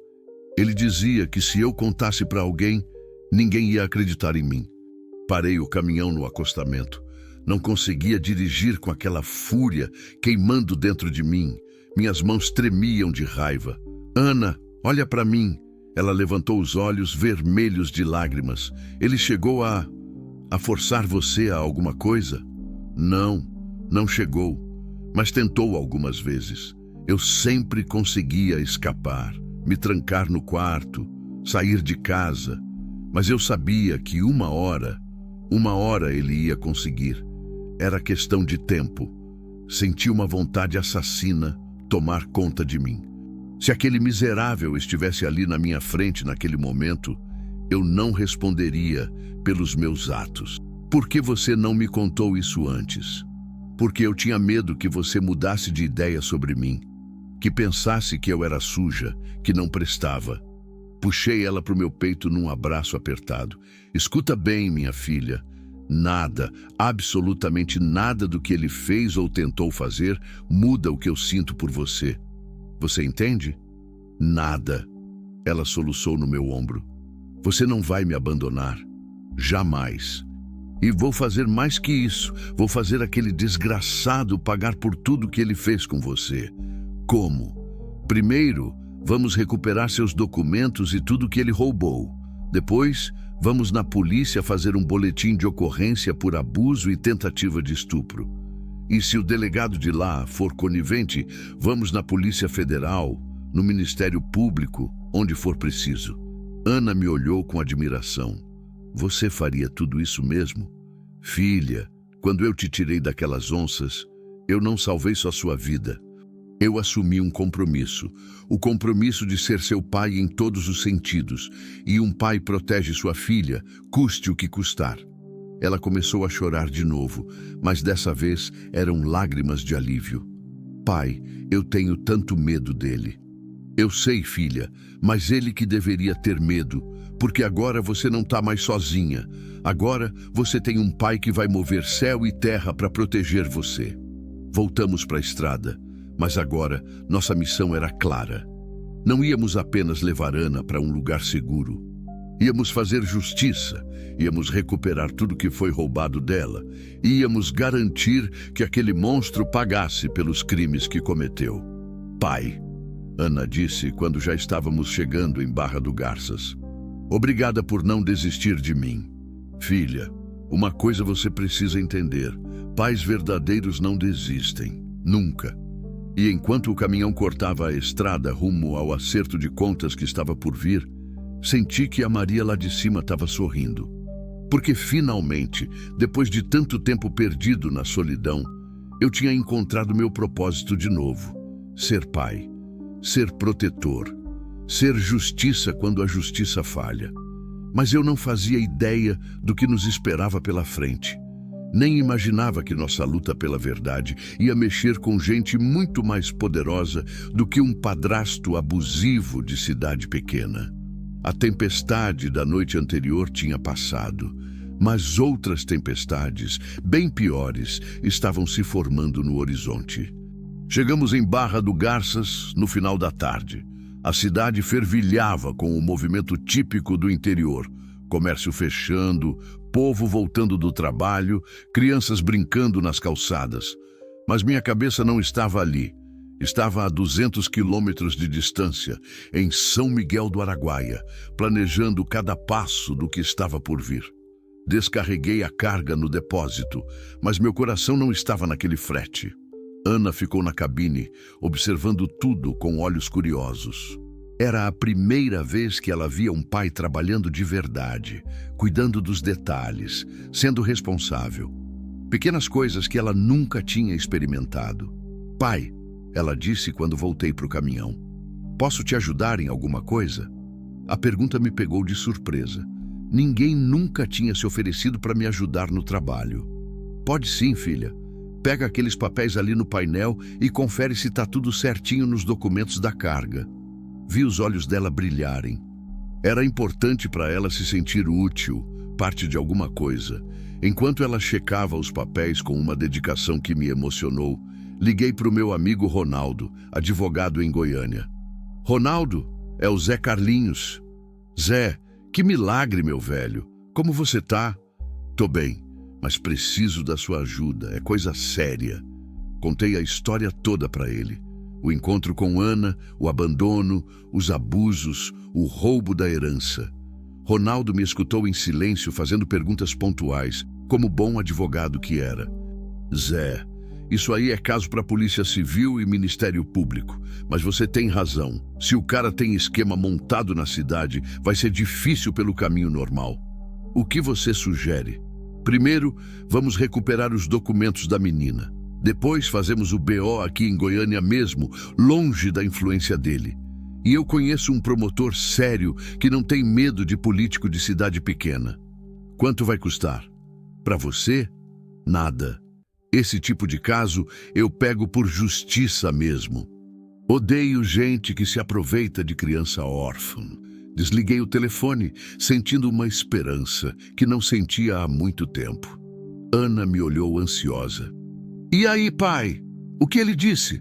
Ele dizia que se eu contasse para alguém, ninguém ia acreditar em mim. Parei o caminhão no acostamento. Não conseguia dirigir com aquela fúria queimando dentro de mim. Minhas mãos tremiam de raiva. Ana, olha para mim. Ela levantou os olhos vermelhos de lágrimas. Ele chegou a forçar você a alguma coisa? Não chegou. Mas tentou algumas vezes. Eu sempre conseguia escapar, me trancar no quarto, sair de casa. Mas eu sabia que uma hora ele ia conseguir. Era questão de tempo. Senti uma vontade assassina tomar conta de mim. Se aquele miserável estivesse ali na minha frente naquele momento, eu não responderia pelos meus atos. Por que você não me contou isso antes? Porque eu tinha medo que você mudasse de ideia sobre mim, que pensasse que eu era suja, que não prestava. Puxei ela para o meu peito num abraço apertado. Escuta bem, minha filha. Nada, absolutamente nada do que ele fez ou tentou fazer muda o que eu sinto por você. Você entende? Nada. Ela soluçou no meu ombro. Você não vai me abandonar. Jamais. E vou fazer mais que isso. Vou fazer aquele desgraçado pagar por tudo que ele fez com você. Como? Primeiro, vamos recuperar seus documentos e tudo que ele roubou. Depois, Vamos na polícia fazer um boletim de ocorrência por abuso e tentativa de estupro. E se o delegado de lá for conivente, vamos na Polícia Federal, no Ministério Público, onde for preciso. Ana me olhou com admiração. Você faria tudo isso mesmo? Filha, quando eu te tirei daquelas onças, eu não salvei só sua vida. Eu assumi um compromisso, o compromisso de ser seu pai em todos os sentidos, e um pai protege sua filha, custe o que custar. Ela começou a chorar de novo, mas dessa vez eram lágrimas de alívio. Pai, eu tenho tanto medo dele. Eu sei, filha, mas ele que deveria ter medo, porque agora você não está mais sozinha. Agora você tem um pai que vai mover céu e terra para proteger você. Voltamos para a estrada. Mas agora, nossa missão era clara. Não íamos apenas levar Ana para um lugar seguro. Íamos fazer justiça, íamos recuperar tudo que foi roubado dela, e íamos garantir que aquele monstro pagasse pelos crimes que cometeu. Pai, Ana disse quando já estávamos chegando em Barra do Garças. Obrigada por não desistir de mim. Filha, uma coisa você precisa entender. Pais verdadeiros não desistem. Nunca. E enquanto o caminhão cortava a estrada rumo ao acerto de contas que estava por vir, senti que a Maria lá de cima estava sorrindo. Porque finalmente, depois de tanto tempo perdido na solidão, eu tinha encontrado meu propósito de novo. Ser pai, ser protetor, ser justiça quando a justiça falha. Mas eu não fazia ideia do que nos esperava pela frente. Nem imaginava que nossa luta pela verdade ia mexer com gente muito mais poderosa do que um padrasto abusivo de cidade pequena. A tempestade da noite anterior tinha passado, mas outras tempestades, bem piores, estavam se formando no horizonte. Chegamos em Barra do Garças no final da tarde. A cidade fervilhava com o movimento típico do interior. Comércio fechando, povo voltando do trabalho, crianças brincando nas calçadas. Mas minha cabeça não estava ali. Estava a 200 quilômetros de distância, em São Miguel do Araguaia, planejando cada passo do que estava por vir. Descarreguei a carga no depósito, mas meu coração não estava naquele frete. Ana ficou na cabine, observando tudo com olhos curiosos. Era a primeira vez que ela via um pai trabalhando de verdade, cuidando dos detalhes, sendo responsável. Pequenas coisas que ela nunca tinha experimentado. Pai, ela disse quando voltei para o caminhão. Posso te ajudar em alguma coisa? A pergunta me pegou de surpresa. Ninguém nunca tinha se oferecido para me ajudar no trabalho. Pode sim, filha. Pega aqueles papéis ali no painel e confere se está tudo certinho nos documentos da carga. Vi os olhos dela brilharem. Era importante para ela se sentir útil, parte de alguma coisa. Enquanto ela checava os papéis com uma dedicação que me emocionou, liguei para o meu amigo Ronaldo, advogado em Goiânia. Ronaldo, é o Zé Carlinhos. Zé, que milagre, meu velho. Como você tá? Tô bem, mas preciso da sua ajuda. É coisa séria. Contei a história toda para ele. O encontro com Ana, o abandono, os abusos, o roubo da herança. Ronaldo me escutou em silêncio, fazendo perguntas pontuais, como bom advogado que era. Zé, isso aí é caso para Polícia Civil e Ministério Público, mas você tem razão. Se o cara tem esquema montado na cidade, vai ser difícil pelo caminho normal. O que você sugere? Primeiro, vamos recuperar os documentos da menina. Depois fazemos o BO aqui em Goiânia mesmo, longe da influência dele. E eu conheço um promotor sério que não tem medo de político de cidade pequena. Quanto vai custar? Para você? Nada. Esse tipo de caso eu pego por justiça mesmo. Odeio gente que se aproveita de criança órfã. Desliguei o telefone, sentindo uma esperança que não sentia há muito tempo. Ana me olhou ansiosa. E aí, pai? O que ele disse?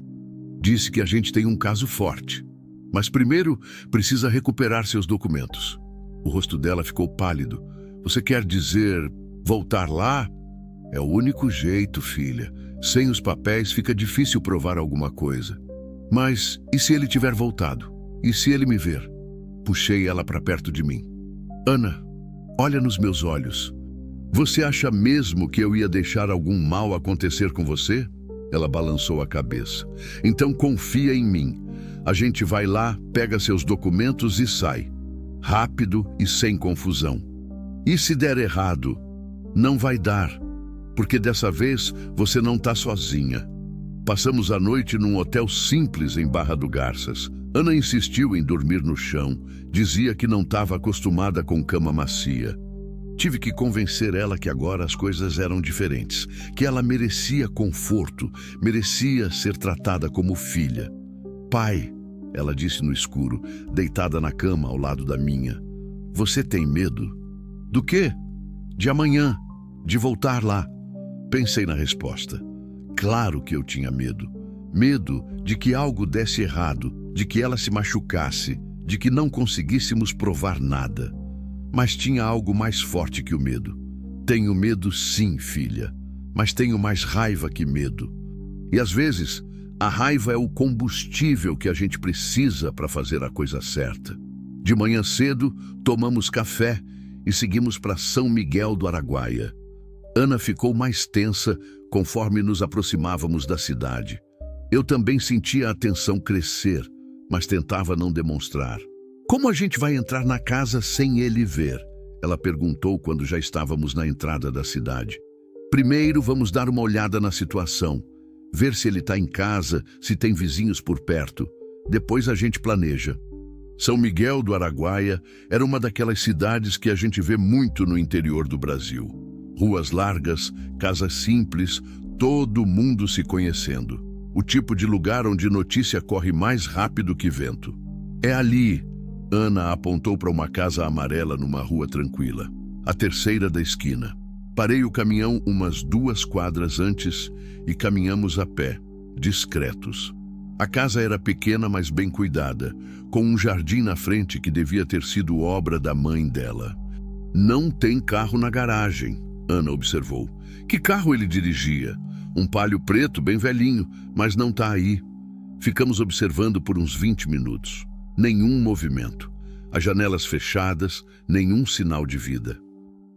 Disse que a gente tem um caso forte. Mas primeiro precisa recuperar seus documentos. O rosto dela ficou pálido. Você quer dizer voltar lá? É o único jeito, filha. Sem os papéis fica difícil provar alguma coisa. Mas e se ele tiver voltado? E se ele me ver? Puxei ela para perto de mim. Ana, olha nos meus olhos. Você acha mesmo que eu ia deixar algum mal acontecer com você? Ela balançou a cabeça. Então confia em mim. A gente vai lá, pega seus documentos e sai. Rápido e sem confusão. E se der errado? Não vai dar, porque dessa vez você não está sozinha. Passamos a noite num hotel simples em Barra do Garças. Ana insistiu em dormir no chão. Dizia que não estava acostumada com cama macia. Tive que convencer ela que agora as coisas eram diferentes, que ela merecia conforto, merecia ser tratada como filha. Pai, ela disse no escuro, deitada na cama ao lado da minha. Você tem medo? Do quê? De amanhã, de voltar lá. Pensei na resposta. Claro que eu tinha medo. Medo de que algo desse errado, de que ela se machucasse, de que não conseguíssemos provar nada. Mas tinha algo mais forte que o medo. Tenho medo sim, filha, mas tenho mais raiva que medo. E às vezes, a raiva é o combustível que a gente precisa para fazer a coisa certa. De manhã cedo, tomamos café e seguimos para São Miguel do Araguaia. Ana ficou mais tensa conforme nos aproximávamos da cidade. Eu também sentia a tensão crescer, mas tentava não demonstrar. Como a gente vai entrar na casa sem ele ver? Ela perguntou quando já estávamos na entrada da cidade. Primeiro vamos dar uma olhada na situação, ver se ele está em casa, se tem vizinhos por perto. Depois a gente planeja. São Miguel do Araguaia era uma daquelas cidades que a gente vê muito no interior do Brasil. Ruas largas, casas simples, todo mundo se conhecendo. O tipo de lugar onde notícia corre mais rápido que vento. É ali. Ana apontou para uma casa amarela numa rua tranquila, a terceira da esquina. Parei o caminhão umas 2 quadras antes e caminhamos a pé, discretos. A casa era pequena, mas bem cuidada, com um jardim na frente que devia ter sido obra da mãe dela. Não tem carro na garagem, Ana observou. Que carro ele dirigia? Um Palio preto bem velhinho, mas não está aí. Ficamos observando por uns 20 minutos. Nenhum movimento. As janelas fechadas, nenhum sinal de vida.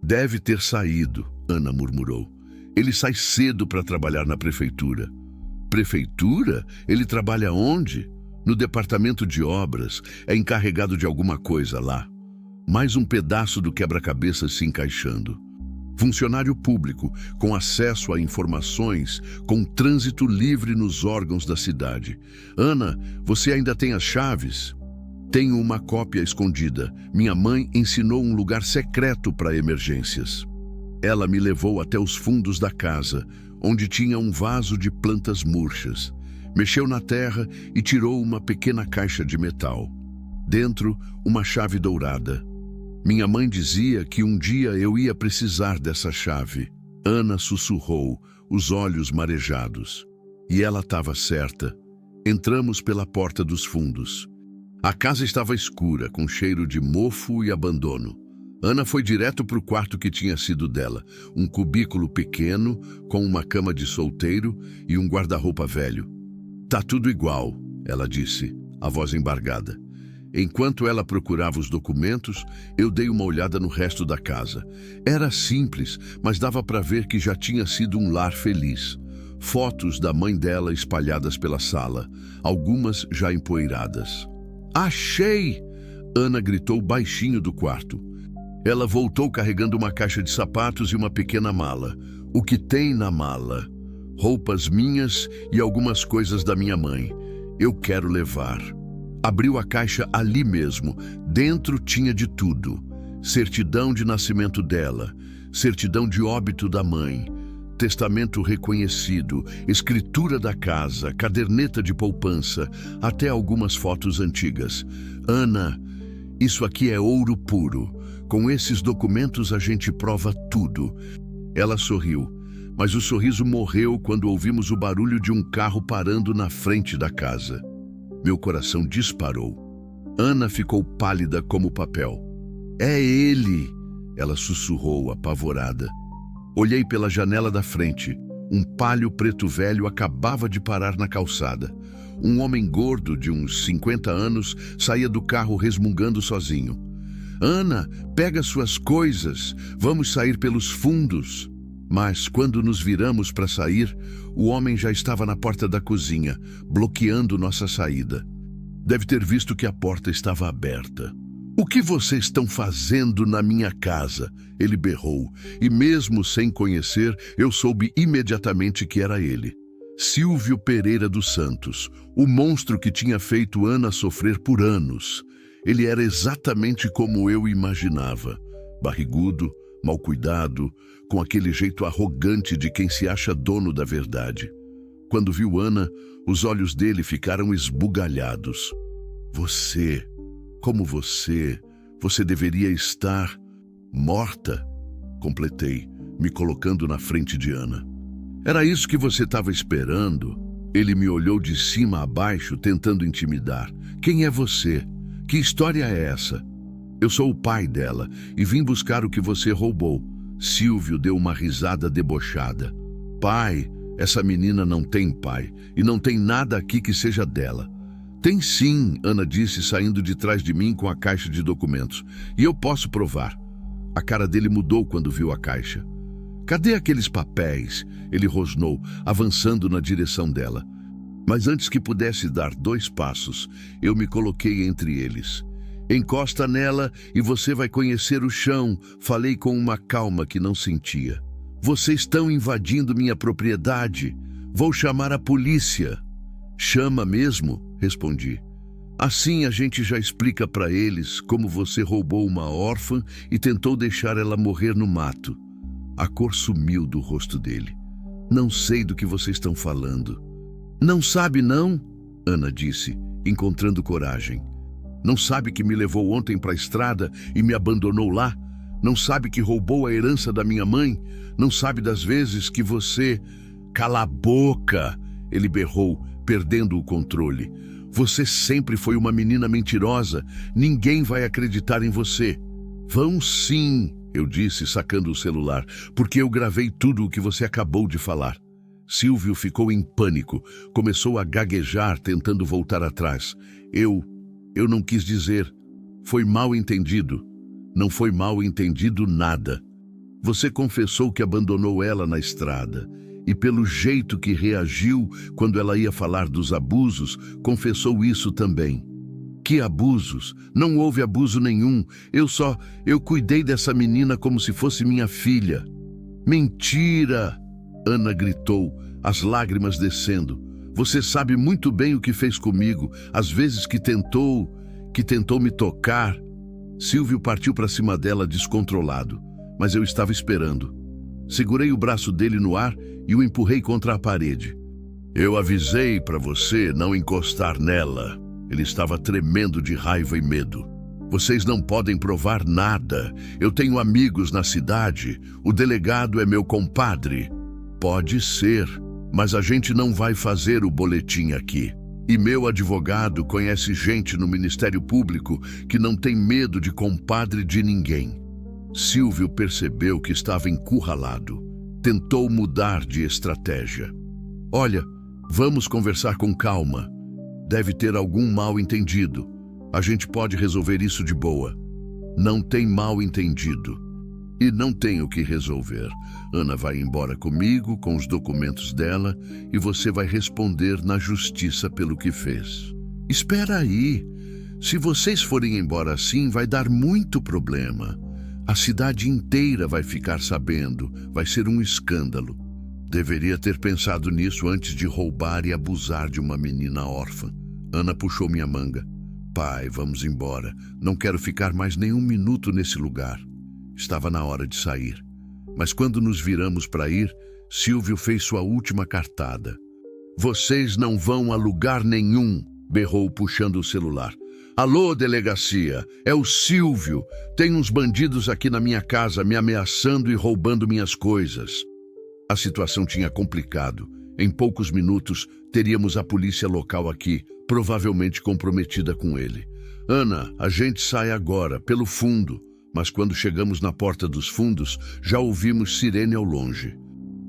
Deve ter saído, Ana murmurou. Ele sai cedo para trabalhar na prefeitura. Prefeitura? Ele trabalha onde? No departamento de obras. É encarregado de alguma coisa lá. Mais um pedaço do quebra-cabeça se encaixando. Funcionário público, com acesso a informações, com trânsito livre nos órgãos da cidade. Ana, você ainda tem as chaves? Tenho uma cópia escondida. Minha mãe ensinou um lugar secreto para emergências. Ela me levou até os fundos da casa, onde tinha um vaso de plantas murchas. Mexeu na terra e tirou uma pequena caixa de metal. Dentro, uma chave dourada. Minha mãe dizia que um dia eu ia precisar dessa chave. Ana sussurrou, os olhos marejados. E ela estava certa. Entramos pela porta dos fundos. A casa estava escura, com cheiro de mofo e abandono. Ana foi direto para o quarto que tinha sido dela, um cubículo pequeno, com uma cama de solteiro e um guarda-roupa velho. Tá tudo igual, ela disse, a voz embargada. Enquanto ela procurava os documentos, eu dei uma olhada no resto da casa. Era simples, mas dava para ver que já tinha sido um lar feliz. Fotos da mãe dela espalhadas pela sala, algumas já empoeiradas. Achei! Ana gritou baixinho do quarto. Ela voltou carregando uma caixa de sapatos e uma pequena mala. O que tem na mala? Roupas minhas e algumas coisas da minha mãe. Eu quero levar. Abriu a caixa ali mesmo. Dentro tinha de tudo. Certidão de nascimento dela, certidão de óbito da mãe, testamento reconhecido, escritura da casa, caderneta de poupança, até algumas fotos antigas. Ana, isso aqui é ouro puro. Com esses documentos a gente prova tudo. Ela sorriu, mas o sorriso morreu quando ouvimos o barulho de um carro parando na frente da casa. Meu coração disparou. Ana ficou pálida como papel. É ele! Ela sussurrou, apavorada. Olhei pela janela da frente. Um Palio preto velho acabava de parar na calçada. Um homem gordo de uns 50 anos saía do carro resmungando sozinho. Ana, pega suas coisas, vamos sair pelos fundos. Mas, quando nos viramos para sair, o homem já estava na porta da cozinha, bloqueando nossa saída. Deve ter visto que a porta estava aberta. "O que vocês estão fazendo na minha casa?" ele berrou, e mesmo sem conhecer, eu soube imediatamente que era ele. Silvio Pereira dos Santos, o monstro que tinha feito Ana sofrer por anos. Ele era exatamente como eu imaginava. Barrigudo, mal cuidado, com aquele jeito arrogante de quem se acha dono da verdade. Quando viu Ana, os olhos dele ficaram esbugalhados. Você, como você deveria estar morta, completei, me colocando na frente de Ana. Era isso que você estava esperando? Ele me olhou de cima a baixo, tentando intimidar. Quem é você? Que história é essa? Eu sou o pai dela e vim buscar o que você roubou. Silvio deu uma risada debochada. Pai? Essa menina não tem pai e não tem nada aqui que seja dela. Tem sim, Ana disse, saindo de trás de mim com a caixa de documentos. E eu posso provar. A cara dele mudou quando viu a caixa. Cadê aqueles papéis? Ele rosnou, avançando na direção dela. Mas antes que pudesse dar 2 passos, eu me coloquei entre eles. Encosta nela e você vai conhecer o chão, falei com uma calma que não sentia. Vocês estão invadindo minha propriedade. Vou chamar a polícia. Chama mesmo, respondi. Assim a gente já explica para eles como você roubou uma órfã e tentou deixar ela morrer no mato. A cor sumiu do rosto dele. Não sei do que vocês estão falando. Não sabe, não? Ana disse, encontrando coragem. Não sabe que me levou ontem para a estrada e me abandonou lá? Não sabe que roubou a herança da minha mãe? Não sabe das vezes que você... Cala a boca! Ele berrou, perdendo o controle. Você sempre foi uma menina mentirosa. Ninguém vai acreditar em você. Vão sim, eu disse, sacando o celular, porque eu gravei tudo o que você acabou de falar. Silvio ficou em pânico. Começou a gaguejar, tentando voltar atrás. Eu não quis dizer. Foi mal entendido. Não foi mal entendido nada. Você confessou que abandonou ela na estrada. E pelo jeito que reagiu quando ela ia falar dos abusos, confessou isso também. Que abusos? Não houve abuso nenhum. Eu cuidei dessa menina como se fosse minha filha. Mentira! Ana gritou, as lágrimas descendo. Você sabe muito bem o que fez comigo, as vezes que tentou me tocar. Silvio partiu para cima dela descontrolado, mas eu estava esperando. Segurei o braço dele no ar e o empurrei contra a parede. Eu avisei para você não encostar nela. Ele estava tremendo de raiva e medo. Vocês não podem provar nada. Eu tenho amigos na cidade. O delegado é meu compadre. Pode ser, mas a gente não vai fazer o boletim aqui. E meu advogado conhece gente no Ministério Público que não tem medo de compadre de ninguém. Silvio percebeu que estava encurralado. Tentou mudar de estratégia. Olha, vamos conversar com calma. Deve ter algum mal-entendido. A gente pode resolver isso de boa. Não tem mal-entendido. E não tem o que resolver. Ana vai embora comigo, com os documentos dela, e você vai responder na justiça pelo que fez. Espera aí. Se vocês forem embora assim, vai dar muito problema. A cidade inteira vai ficar sabendo. Vai ser um escândalo. Deveria ter pensado nisso antes de roubar e abusar de uma menina órfã. Ana puxou minha manga. Pai, vamos embora. Não quero ficar mais nenhum minuto nesse lugar. Estava na hora de sair. Mas quando nos viramos para ir, Silvio fez sua última cartada. Vocês não vão a lugar nenhum, berrou puxando o celular. Alô, delegacia, é o Silvio. Tem uns bandidos aqui na minha casa me ameaçando e roubando minhas coisas. A situação tinha complicado. Em poucos minutos, teríamos a polícia local aqui, provavelmente comprometida com ele. Ana, a gente sai agora, pelo fundo. Mas quando chegamos na porta dos fundos, já ouvimos sirene ao longe.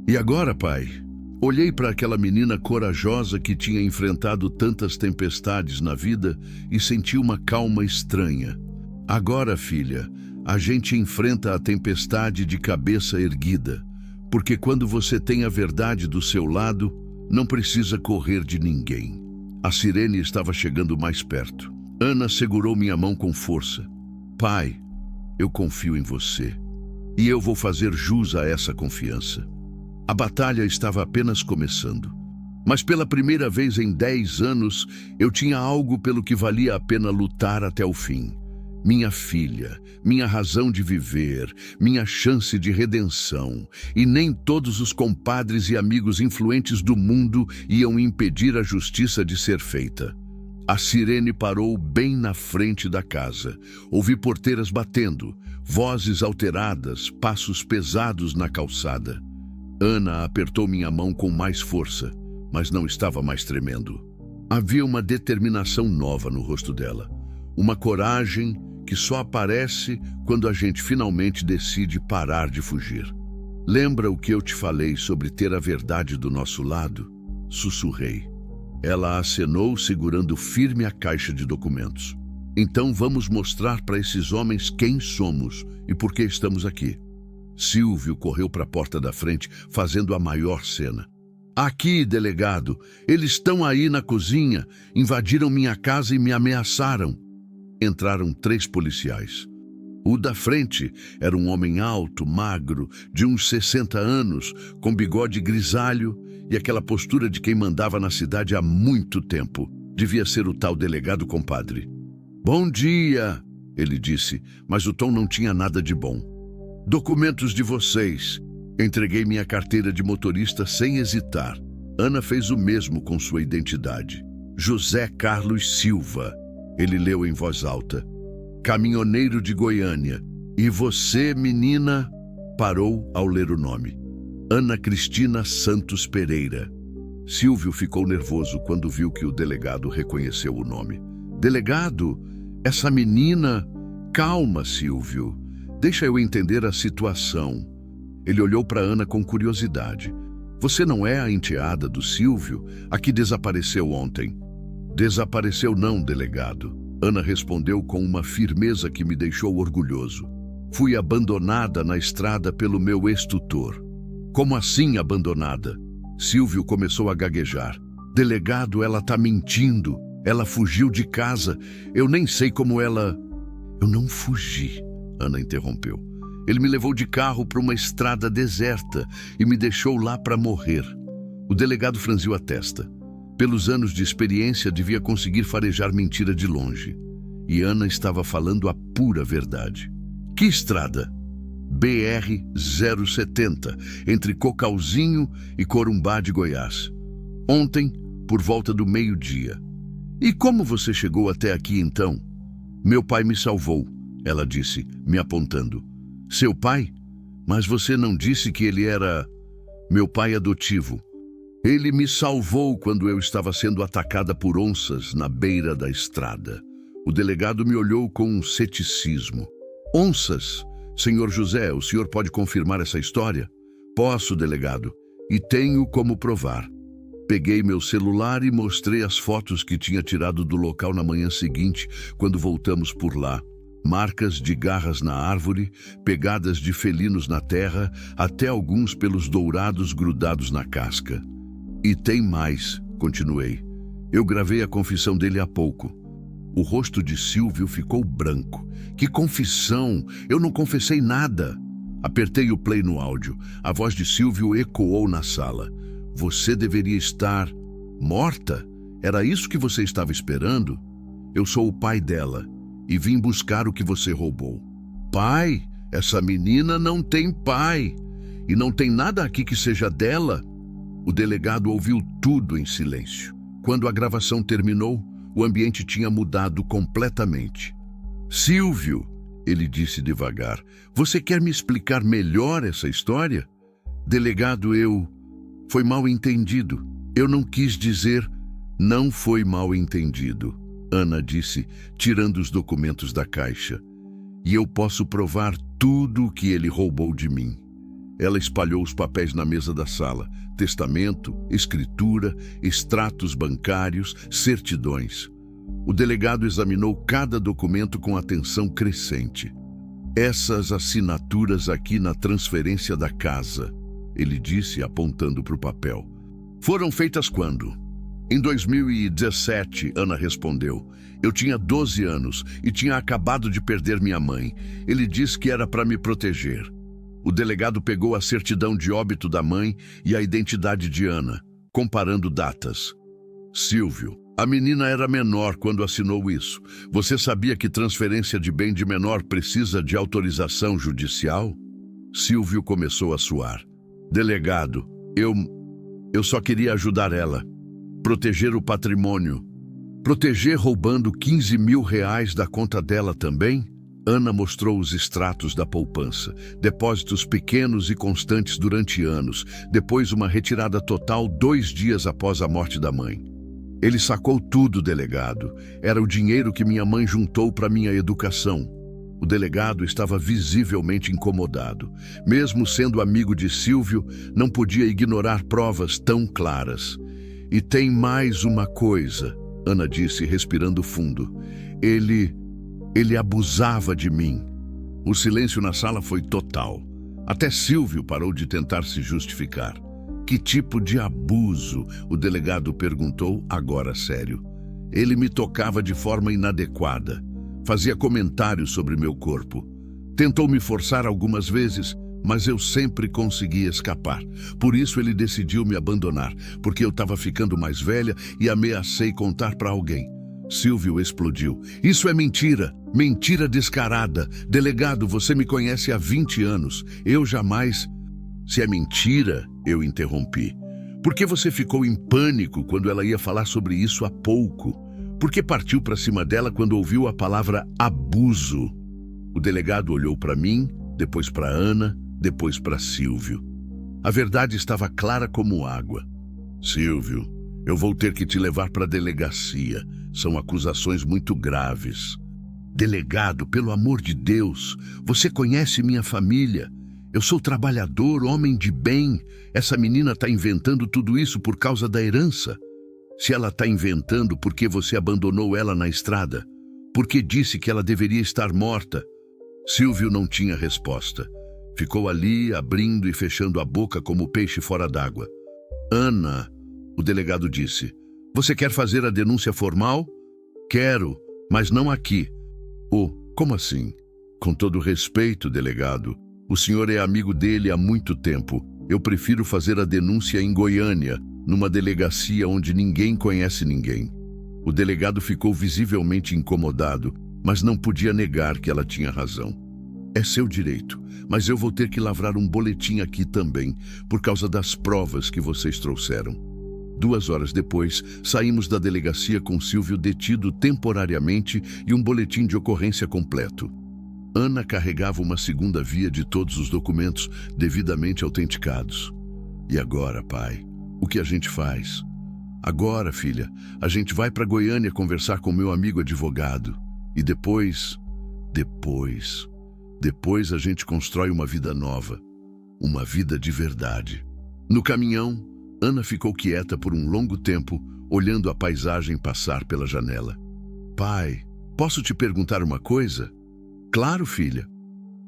E agora, pai? Olhei para aquela menina corajosa que tinha enfrentado tantas tempestades na vida e senti uma calma estranha. Agora, filha, a gente enfrenta a tempestade de cabeça erguida, porque quando você tem a verdade do seu lado, não precisa correr de ninguém. A sirene estava chegando mais perto. Ana segurou minha mão com força. Pai, eu confio em você. E eu vou fazer jus a essa confiança. A batalha estava apenas começando. Mas pela primeira vez em 10 anos, eu tinha algo pelo que valia a pena lutar até o fim. Minha filha, minha razão de viver, minha chance de redenção. E nem todos os compadres e amigos influentes do mundo iam impedir a justiça de ser feita. A sirene parou bem na frente da casa. Ouvi porteiras batendo, vozes alteradas, passos pesados na calçada. Ana apertou minha mão com mais força, mas não estava mais tremendo. Havia uma determinação nova no rosto dela, uma coragem que só aparece quando a gente finalmente decide parar de fugir. Lembra o que eu te falei sobre ter a verdade do nosso lado? Sussurrei. Ela acenou, segurando firme a caixa de documentos. Então vamos mostrar para esses homens quem somos e por que estamos aqui. Silvio correu para a porta da frente, fazendo a maior cena. Aqui, delegado, eles estão aí na cozinha, invadiram minha casa e me ameaçaram. Entraram 3 policiais. O da frente era um homem alto, magro, de uns 60 anos, com bigode grisalho e aquela postura de quem mandava na cidade há muito tempo. Devia ser o tal delegado compadre. Bom dia, ele disse, mas o tom não tinha nada de bom. Documentos de vocês. Entreguei minha carteira de motorista sem hesitar. Ana fez o mesmo com sua identidade. José Carlos Silva. Ele leu em voz alta. Caminhoneiro de Goiânia. E você, menina? Parou ao ler o nome. Ana Cristina Santos Pereira. Silvio ficou nervoso quando viu que o delegado reconheceu o nome. Delegado, essa menina... Calma, Silvio. Deixa eu entender a situação. Ele olhou para Ana com curiosidade. Você não é a enteada do Silvio, a que desapareceu ontem? Desapareceu não, delegado. Ana respondeu com uma firmeza que me deixou orgulhoso. Fui abandonada na estrada pelo meu ex-tutor. Como assim abandonada? Silvio começou a gaguejar. Delegado, ela tá mentindo. Ela fugiu de casa. Eu nem sei como ela... Eu não fugi, Ana interrompeu. Ele me levou de carro para uma estrada deserta e me deixou lá para morrer. O delegado franziu a testa. Pelos anos de experiência, devia conseguir farejar mentira de longe. E Ana estava falando a pura verdade. Que estrada? BR-070, entre Cocalzinho e Corumbá de Goiás. Ontem, por volta do meio-dia. E como você chegou até aqui então? Meu pai me salvou, ela disse, me apontando. Seu pai? Mas você não disse que ele era... Meu pai adotivo. Ele me salvou quando eu estava sendo atacada por onças na beira da estrada. O delegado me olhou com um ceticismo. Onças? Senhor José, o senhor pode confirmar essa história? Posso, delegado, e tenho como provar. Peguei meu celular e mostrei as fotos que tinha tirado do local na manhã seguinte, quando voltamos por lá. Marcas de garras na árvore, pegadas de felinos na terra, até alguns pelos dourados grudados na casca. E tem mais, continuei. Eu gravei a confissão dele há pouco. O rosto de Silvio ficou branco. Que confissão! Eu não confessei nada. Apertei o play no áudio. A voz de Silvio ecoou na sala. Você deveria estar... morta? Era isso que você estava esperando? Eu sou o pai dela e vim buscar o que você roubou. Pai? Essa menina não tem pai. E não tem nada aqui que seja dela. O delegado ouviu tudo em silêncio. Quando a gravação terminou, o ambiente tinha mudado completamente. Silvio, ele disse devagar, você quer me explicar melhor essa história? Delegado, Foi mal entendido. Eu não quis dizer... Não foi mal entendido, Ana disse, tirando os documentos da caixa. E eu posso provar tudo o que ele roubou de mim. Ela espalhou os papéis na mesa da sala. Testamento, escritura, extratos bancários, certidões. O delegado examinou cada documento com atenção crescente. Essas assinaturas aqui na transferência da casa, ele disse apontando para o papel. Foram feitas quando? Em 2017, Ana respondeu. Eu tinha 12 anos e tinha acabado de perder minha mãe. Ele disse que era para me proteger. O delegado pegou a certidão de óbito da mãe e a identidade de Ana, comparando datas. Silvio, a menina era menor quando assinou isso. Você sabia que transferência de bem de menor precisa de autorização judicial? Silvio começou a suar. Delegado, eu só queria ajudar ela. Proteger o patrimônio. Proteger roubando R$15 mil da conta dela também? Ana mostrou os extratos da poupança. Depósitos pequenos e constantes durante anos. Depois uma retirada total 2 dias após a morte da mãe. Ele sacou tudo, delegado. Era o dinheiro que minha mãe juntou para minha educação. O delegado estava visivelmente incomodado. Mesmo sendo amigo de Silvio, não podia ignorar provas tão claras. E tem mais uma coisa, Ana disse, respirando fundo. Ele abusava de mim. O silêncio na sala foi total. Até Silvio parou de tentar se justificar. Que tipo de abuso? O delegado perguntou, agora sério. Ele me tocava de forma inadequada. Fazia comentários sobre meu corpo. Tentou me forçar algumas vezes, mas eu sempre conseguia escapar. Por isso ele decidiu me abandonar, porque eu estava ficando mais velha e ameacei contar para alguém. Silvio explodiu. Isso é mentira! Mentira descarada! Delegado, você me conhece há 20 anos. Eu jamais... Se é mentira, eu interrompi. Por que você ficou em pânico quando ela ia falar sobre isso há pouco? Por que partiu para cima dela quando ouviu a palavra abuso? O delegado olhou para mim, depois para Ana, depois para Silvio. A verdade estava clara como água. Silvio, eu vou ter que te levar para a delegacia. São acusações muito graves. Delegado, pelo amor de Deus, você conhece minha família. Eu sou trabalhador, homem de bem. Essa menina está inventando tudo isso por causa da herança. Se ela está inventando, por que você abandonou ela na estrada? Por que disse que ela deveria estar morta? Silvio não tinha resposta. Ficou ali, abrindo e fechando a boca como peixe fora d'água. Ana, o delegado disse, você quer fazer a denúncia formal? Quero, mas não aqui. Como assim? Com todo respeito, delegado, o senhor é amigo dele há muito tempo. Eu prefiro fazer a denúncia em Goiânia, numa delegacia onde ninguém conhece ninguém. O delegado ficou visivelmente incomodado, mas não podia negar que ela tinha razão. É seu direito, mas eu vou ter que lavrar um boletim aqui também, por causa das provas que vocês trouxeram. 2 horas depois, saímos da delegacia com Silvio detido temporariamente e um boletim de ocorrência completo. Ana carregava uma segunda via de todos os documentos devidamente autenticados. E agora, pai, o que a gente faz? Agora, filha, a gente vai para Goiânia conversar com meu amigo advogado. E depois a gente constrói uma vida nova. Uma vida de verdade. No caminhão, Ana ficou quieta por um longo tempo, olhando a paisagem passar pela janela. Pai, posso te perguntar uma coisa? Claro, filha.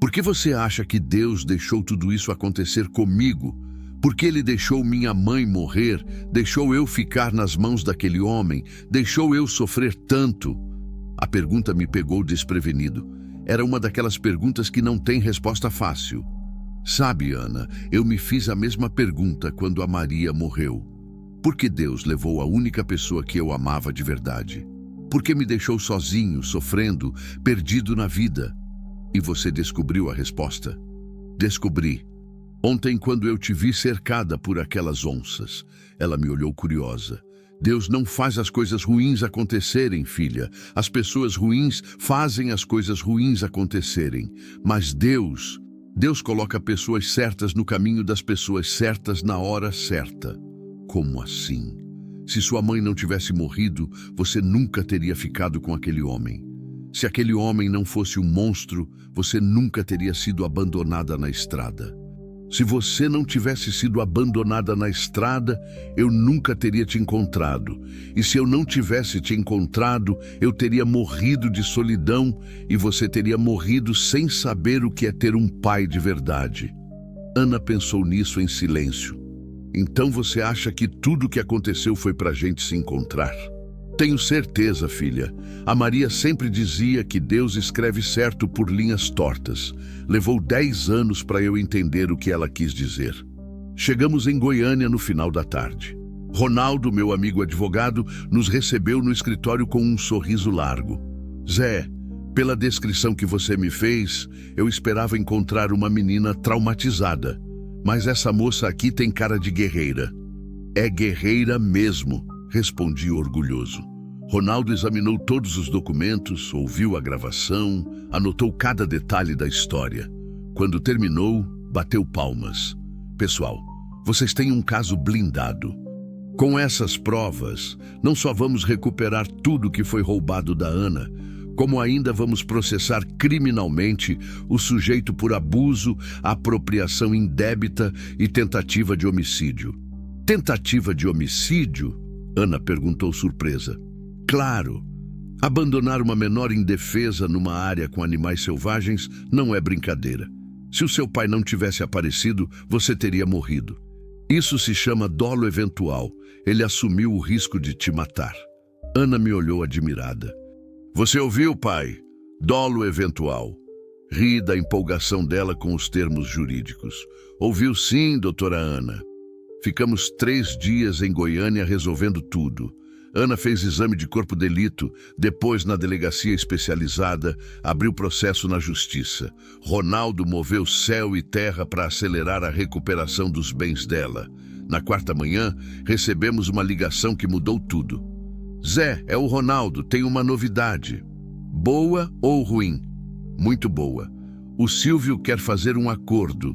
Por que você acha que Deus deixou tudo isso acontecer comigo? Por que ele deixou minha mãe morrer? Deixou eu ficar nas mãos daquele homem? Deixou eu sofrer tanto? A pergunta me pegou desprevenido. Era uma daquelas perguntas que não tem resposta fácil. Sabe, Ana, eu me fiz a mesma pergunta quando a Maria morreu. Por que Deus levou a única pessoa que eu amava de verdade? Por que me deixou sozinho, sofrendo, perdido na vida? E você descobriu a resposta? Descobri. Ontem, quando eu te vi cercada por aquelas onças, ela me olhou curiosa. Deus não faz as coisas ruins acontecerem, filha. As pessoas ruins fazem as coisas ruins acontecerem. Mas Deus coloca pessoas certas no caminho das pessoas certas na hora certa. Como assim? Se sua mãe não tivesse morrido, você nunca teria ficado com aquele homem. Se aquele homem não fosse um monstro, você nunca teria sido abandonada na estrada. Se você não tivesse sido abandonada na estrada, eu nunca teria te encontrado. E se eu não tivesse te encontrado, eu teria morrido de solidão e você teria morrido sem saber o que é ter um pai de verdade. Ana pensou nisso em silêncio. Então você acha que tudo o que aconteceu foi para a gente se encontrar? Tenho certeza, filha. A Maria sempre dizia que Deus escreve certo por linhas tortas. Levou 10 anos para eu entender o que ela quis dizer. Chegamos em Goiânia no final da tarde. Ronaldo, meu amigo advogado, nos recebeu no escritório com um sorriso largo. Zé, pela descrição que você me fez, eu esperava encontrar uma menina traumatizada. Mas essa moça aqui tem cara de guerreira. É guerreira mesmo, respondi orgulhoso. Ronaldo examinou todos os documentos, ouviu a gravação, anotou cada detalhe da história. Quando terminou, bateu palmas. Pessoal, vocês têm um caso blindado. Com essas provas, não só vamos recuperar tudo que foi roubado da Ana, como ainda vamos processar criminalmente o sujeito por abuso, apropriação indébita e tentativa de homicídio. Tentativa de homicídio? Ana perguntou surpresa. Claro, abandonar uma menor indefesa numa área com animais selvagens não é brincadeira. Se o seu pai não tivesse aparecido, você teria morrido. Isso se chama dolo eventual. Ele assumiu o risco de te matar. Ana me olhou admirada. Você ouviu, pai? Dolo eventual. Ri da empolgação dela com os termos jurídicos. Ouviu sim, doutora Ana. Ficamos 3 dias em Goiânia resolvendo tudo. Ana fez exame de corpo de delito, depois na delegacia especializada, abriu processo na justiça. Ronaldo moveu céu e terra para acelerar a recuperação dos bens dela. Na quarta manhã, recebemos uma ligação que mudou tudo. Zé, é o Ronaldo, tem uma novidade. Boa ou ruim? Muito boa. O Silvio quer fazer um acordo.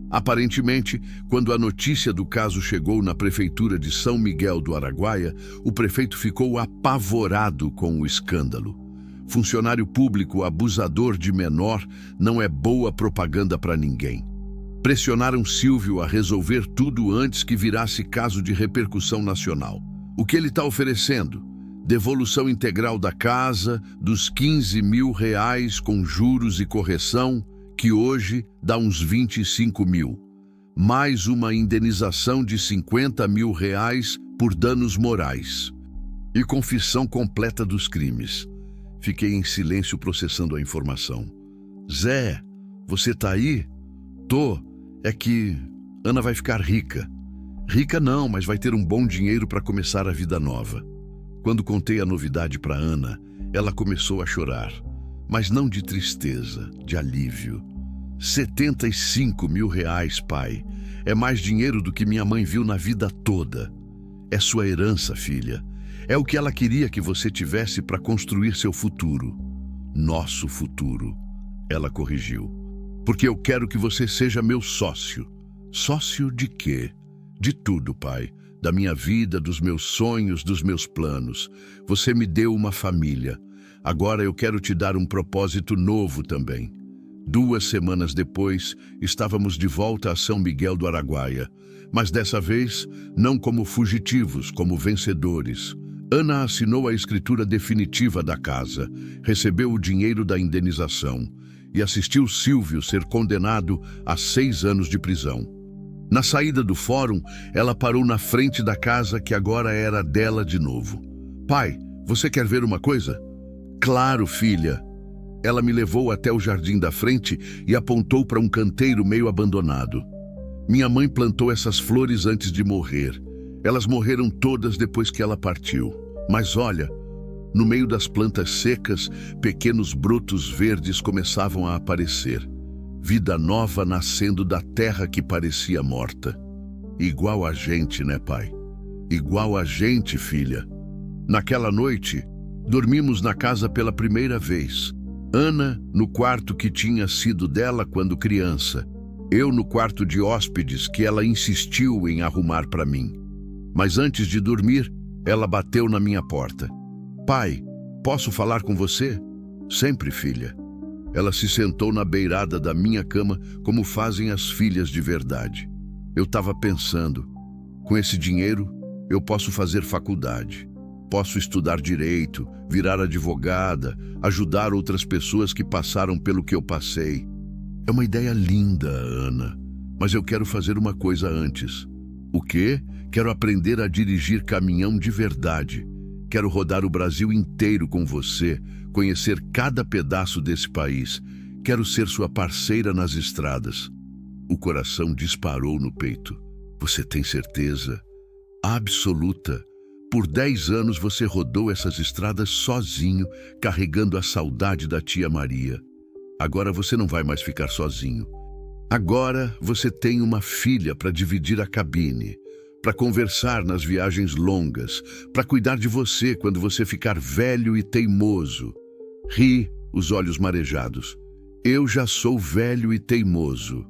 Aparentemente, quando a notícia do caso chegou na prefeitura de São Miguel do Araguaia, o prefeito ficou apavorado com o escândalo. Funcionário público abusador de menor não é boa propaganda para ninguém. Pressionaram Silvio a resolver tudo antes que virasse caso de repercussão nacional. O que ele está oferecendo? Devolução integral da casa, dos R$15 mil com juros e correção, que hoje dá uns 25 mil, mais uma indenização de R$50 mil por danos morais e confissão completa dos crimes. Fiquei em silêncio processando a informação. Zé, você tá aí? Tô. É que Ana vai ficar rica. Rica não, mas vai ter um bom dinheiro para começar a vida nova. Quando contei a novidade para Ana, ela começou a chorar. Mas não de tristeza, de alívio. R$75 mil, pai. É mais dinheiro do que minha mãe viu na vida toda. É sua herança, filha. É o que ela queria que você tivesse para construir seu futuro. Nosso futuro. Ela corrigiu. Porque eu quero que você seja meu sócio. Sócio de quê? De tudo, pai. Da minha vida, dos meus sonhos, dos meus planos. Você me deu uma família. Agora eu quero te dar um propósito novo também. 2 semanas depois, estávamos de volta a São Miguel do Araguaia. Mas dessa vez, não como fugitivos, como vencedores. Ana assinou a escritura definitiva da casa, recebeu o dinheiro da indenização e assistiu Silvio ser condenado a 6 anos de prisão. Na saída do fórum, ela parou na frente da casa que agora era dela de novo. Pai, você quer ver uma coisa? Claro, filha. Ela me levou até o jardim da frente e apontou para um canteiro meio abandonado. Minha mãe plantou essas flores antes de morrer. Elas morreram todas depois que ela partiu. Mas olha, no meio das plantas secas, pequenos brotos verdes começavam a aparecer. Vida nova nascendo da terra que parecia morta. Igual a gente, né, pai? Igual a gente, filha. Naquela noite, dormimos na casa pela primeira vez. Ana no quarto que tinha sido dela quando criança. Eu no quarto de hóspedes que ela insistiu em arrumar para mim. Mas antes de dormir, ela bateu na minha porta. Pai, posso falar com você? Sempre, filha. Ela se sentou na beirada da minha cama, como fazem as filhas de verdade. Eu estava pensando, com esse dinheiro, eu posso fazer faculdade. Posso estudar direito, virar advogada, ajudar outras pessoas que passaram pelo que eu passei. É uma ideia linda, Ana, mas eu quero fazer uma coisa antes. O quê? Quero aprender a dirigir caminhão de verdade. Quero rodar o Brasil inteiro com você, conhecer cada pedaço desse país. Quero ser sua parceira nas estradas. O coração disparou no peito. Você tem certeza? Absoluta. Por 10 anos você rodou essas estradas sozinho, carregando a saudade da tia Maria. Agora você não vai mais ficar sozinho. Agora você tem uma filha para dividir a cabine, para conversar nas viagens longas, para cuidar de você quando você ficar velho e teimoso. Ri, os olhos marejados. Eu já sou velho e teimoso.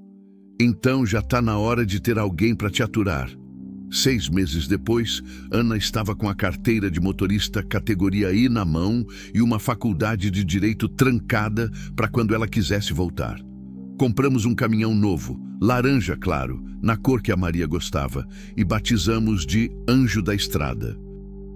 Então já está na hora de ter alguém para te aturar. 6 meses depois, Ana estava com a carteira de motorista categoria I na mão e uma faculdade de direito trancada para quando ela quisesse voltar. Compramos um caminhão novo, laranja claro, na cor que a Maria gostava, e batizamos de Anjo da Estrada.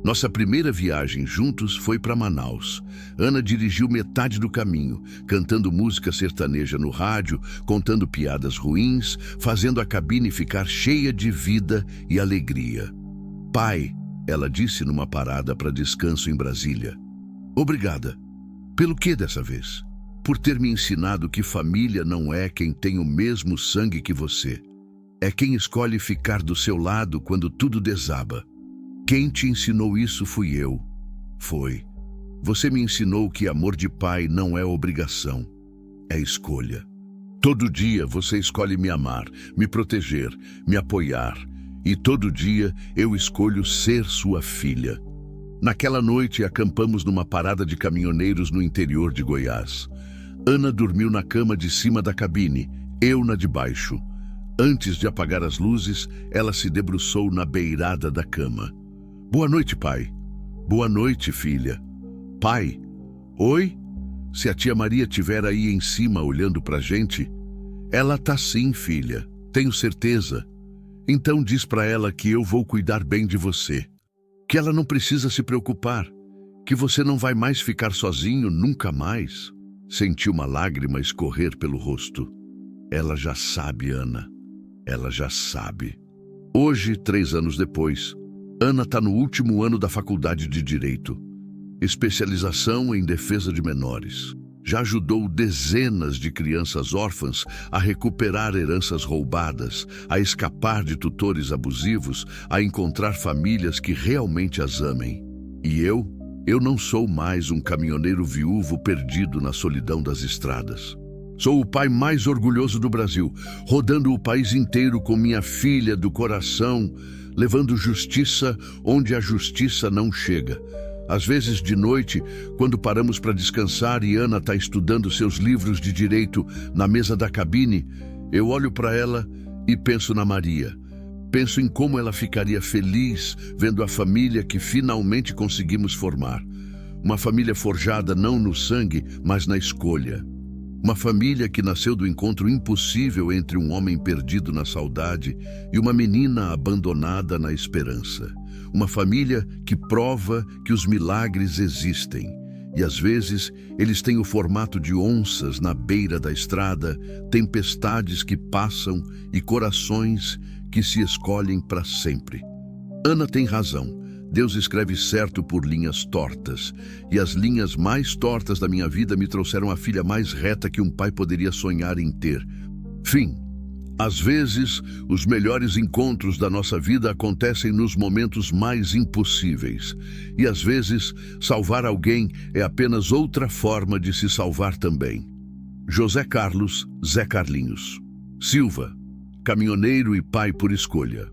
Nossa primeira viagem juntos foi para Manaus. Ana dirigiu metade do caminho, cantando música sertaneja no rádio, contando piadas ruins, fazendo a cabine ficar cheia de vida e alegria. Pai, ela disse numa parada para descanso em Brasília. Obrigada. Pelo que dessa vez? Por ter me ensinado que família não é quem tem o mesmo sangue que você. É quem escolhe ficar do seu lado quando tudo desaba. Quem te ensinou isso fui eu. Foi. Você me ensinou que amor de pai não é obrigação, é escolha. Todo dia você escolhe me amar, me proteger, me apoiar. E todo dia eu escolho ser sua filha. Naquela noite acampamos numa parada de caminhoneiros no interior de Goiás. Ana dormiu na cama de cima da cabine, eu na de baixo. Antes de apagar as luzes, ela se debruçou na beirada da cama. Boa noite, pai. Boa noite, filha. Pai? Oi? Se a tia Maria estiver aí em cima olhando pra gente? Ela tá sim, filha. Tenho certeza. Então diz pra ela que eu vou cuidar bem de você. Que ela não precisa se preocupar. Que você não vai mais ficar sozinho nunca mais. Senti uma lágrima escorrer pelo rosto. Ela já sabe, Ana. Ela já sabe. Hoje, 3 anos depois, Ana está no último ano da faculdade de Direito. Especialização em defesa de menores. Já ajudou dezenas de crianças órfãs a recuperar heranças roubadas, a escapar de tutores abusivos, a encontrar famílias que realmente as amem. E eu não sou mais um caminhoneiro viúvo perdido na solidão das estradas. Sou o pai mais orgulhoso do Brasil, rodando o país inteiro com minha filha do coração, levando justiça onde a justiça não chega. Às vezes de noite, quando paramos para descansar e Ana está estudando seus livros de direito na mesa da cabine, eu olho para ela e penso na Maria. Penso em como ela ficaria feliz vendo a família que finalmente conseguimos formar. Uma família forjada não no sangue, mas na escolha. Uma família que nasceu do encontro impossível entre um homem perdido na saudade e uma menina abandonada na esperança. Uma família que prova que os milagres existem. E às vezes eles têm o formato de onças na beira da estrada, tempestades que passam e corações que se escolhem para sempre. Ana tem razão. Deus escreve certo por linhas tortas, e as linhas mais tortas da minha vida me trouxeram a filha mais reta que um pai poderia sonhar em ter. Fim. Às vezes, os melhores encontros da nossa vida acontecem nos momentos mais impossíveis. E às vezes, salvar alguém é apenas outra forma de se salvar também. José Carlos, Zé Carlinhos. Silva, caminhoneiro e pai por escolha.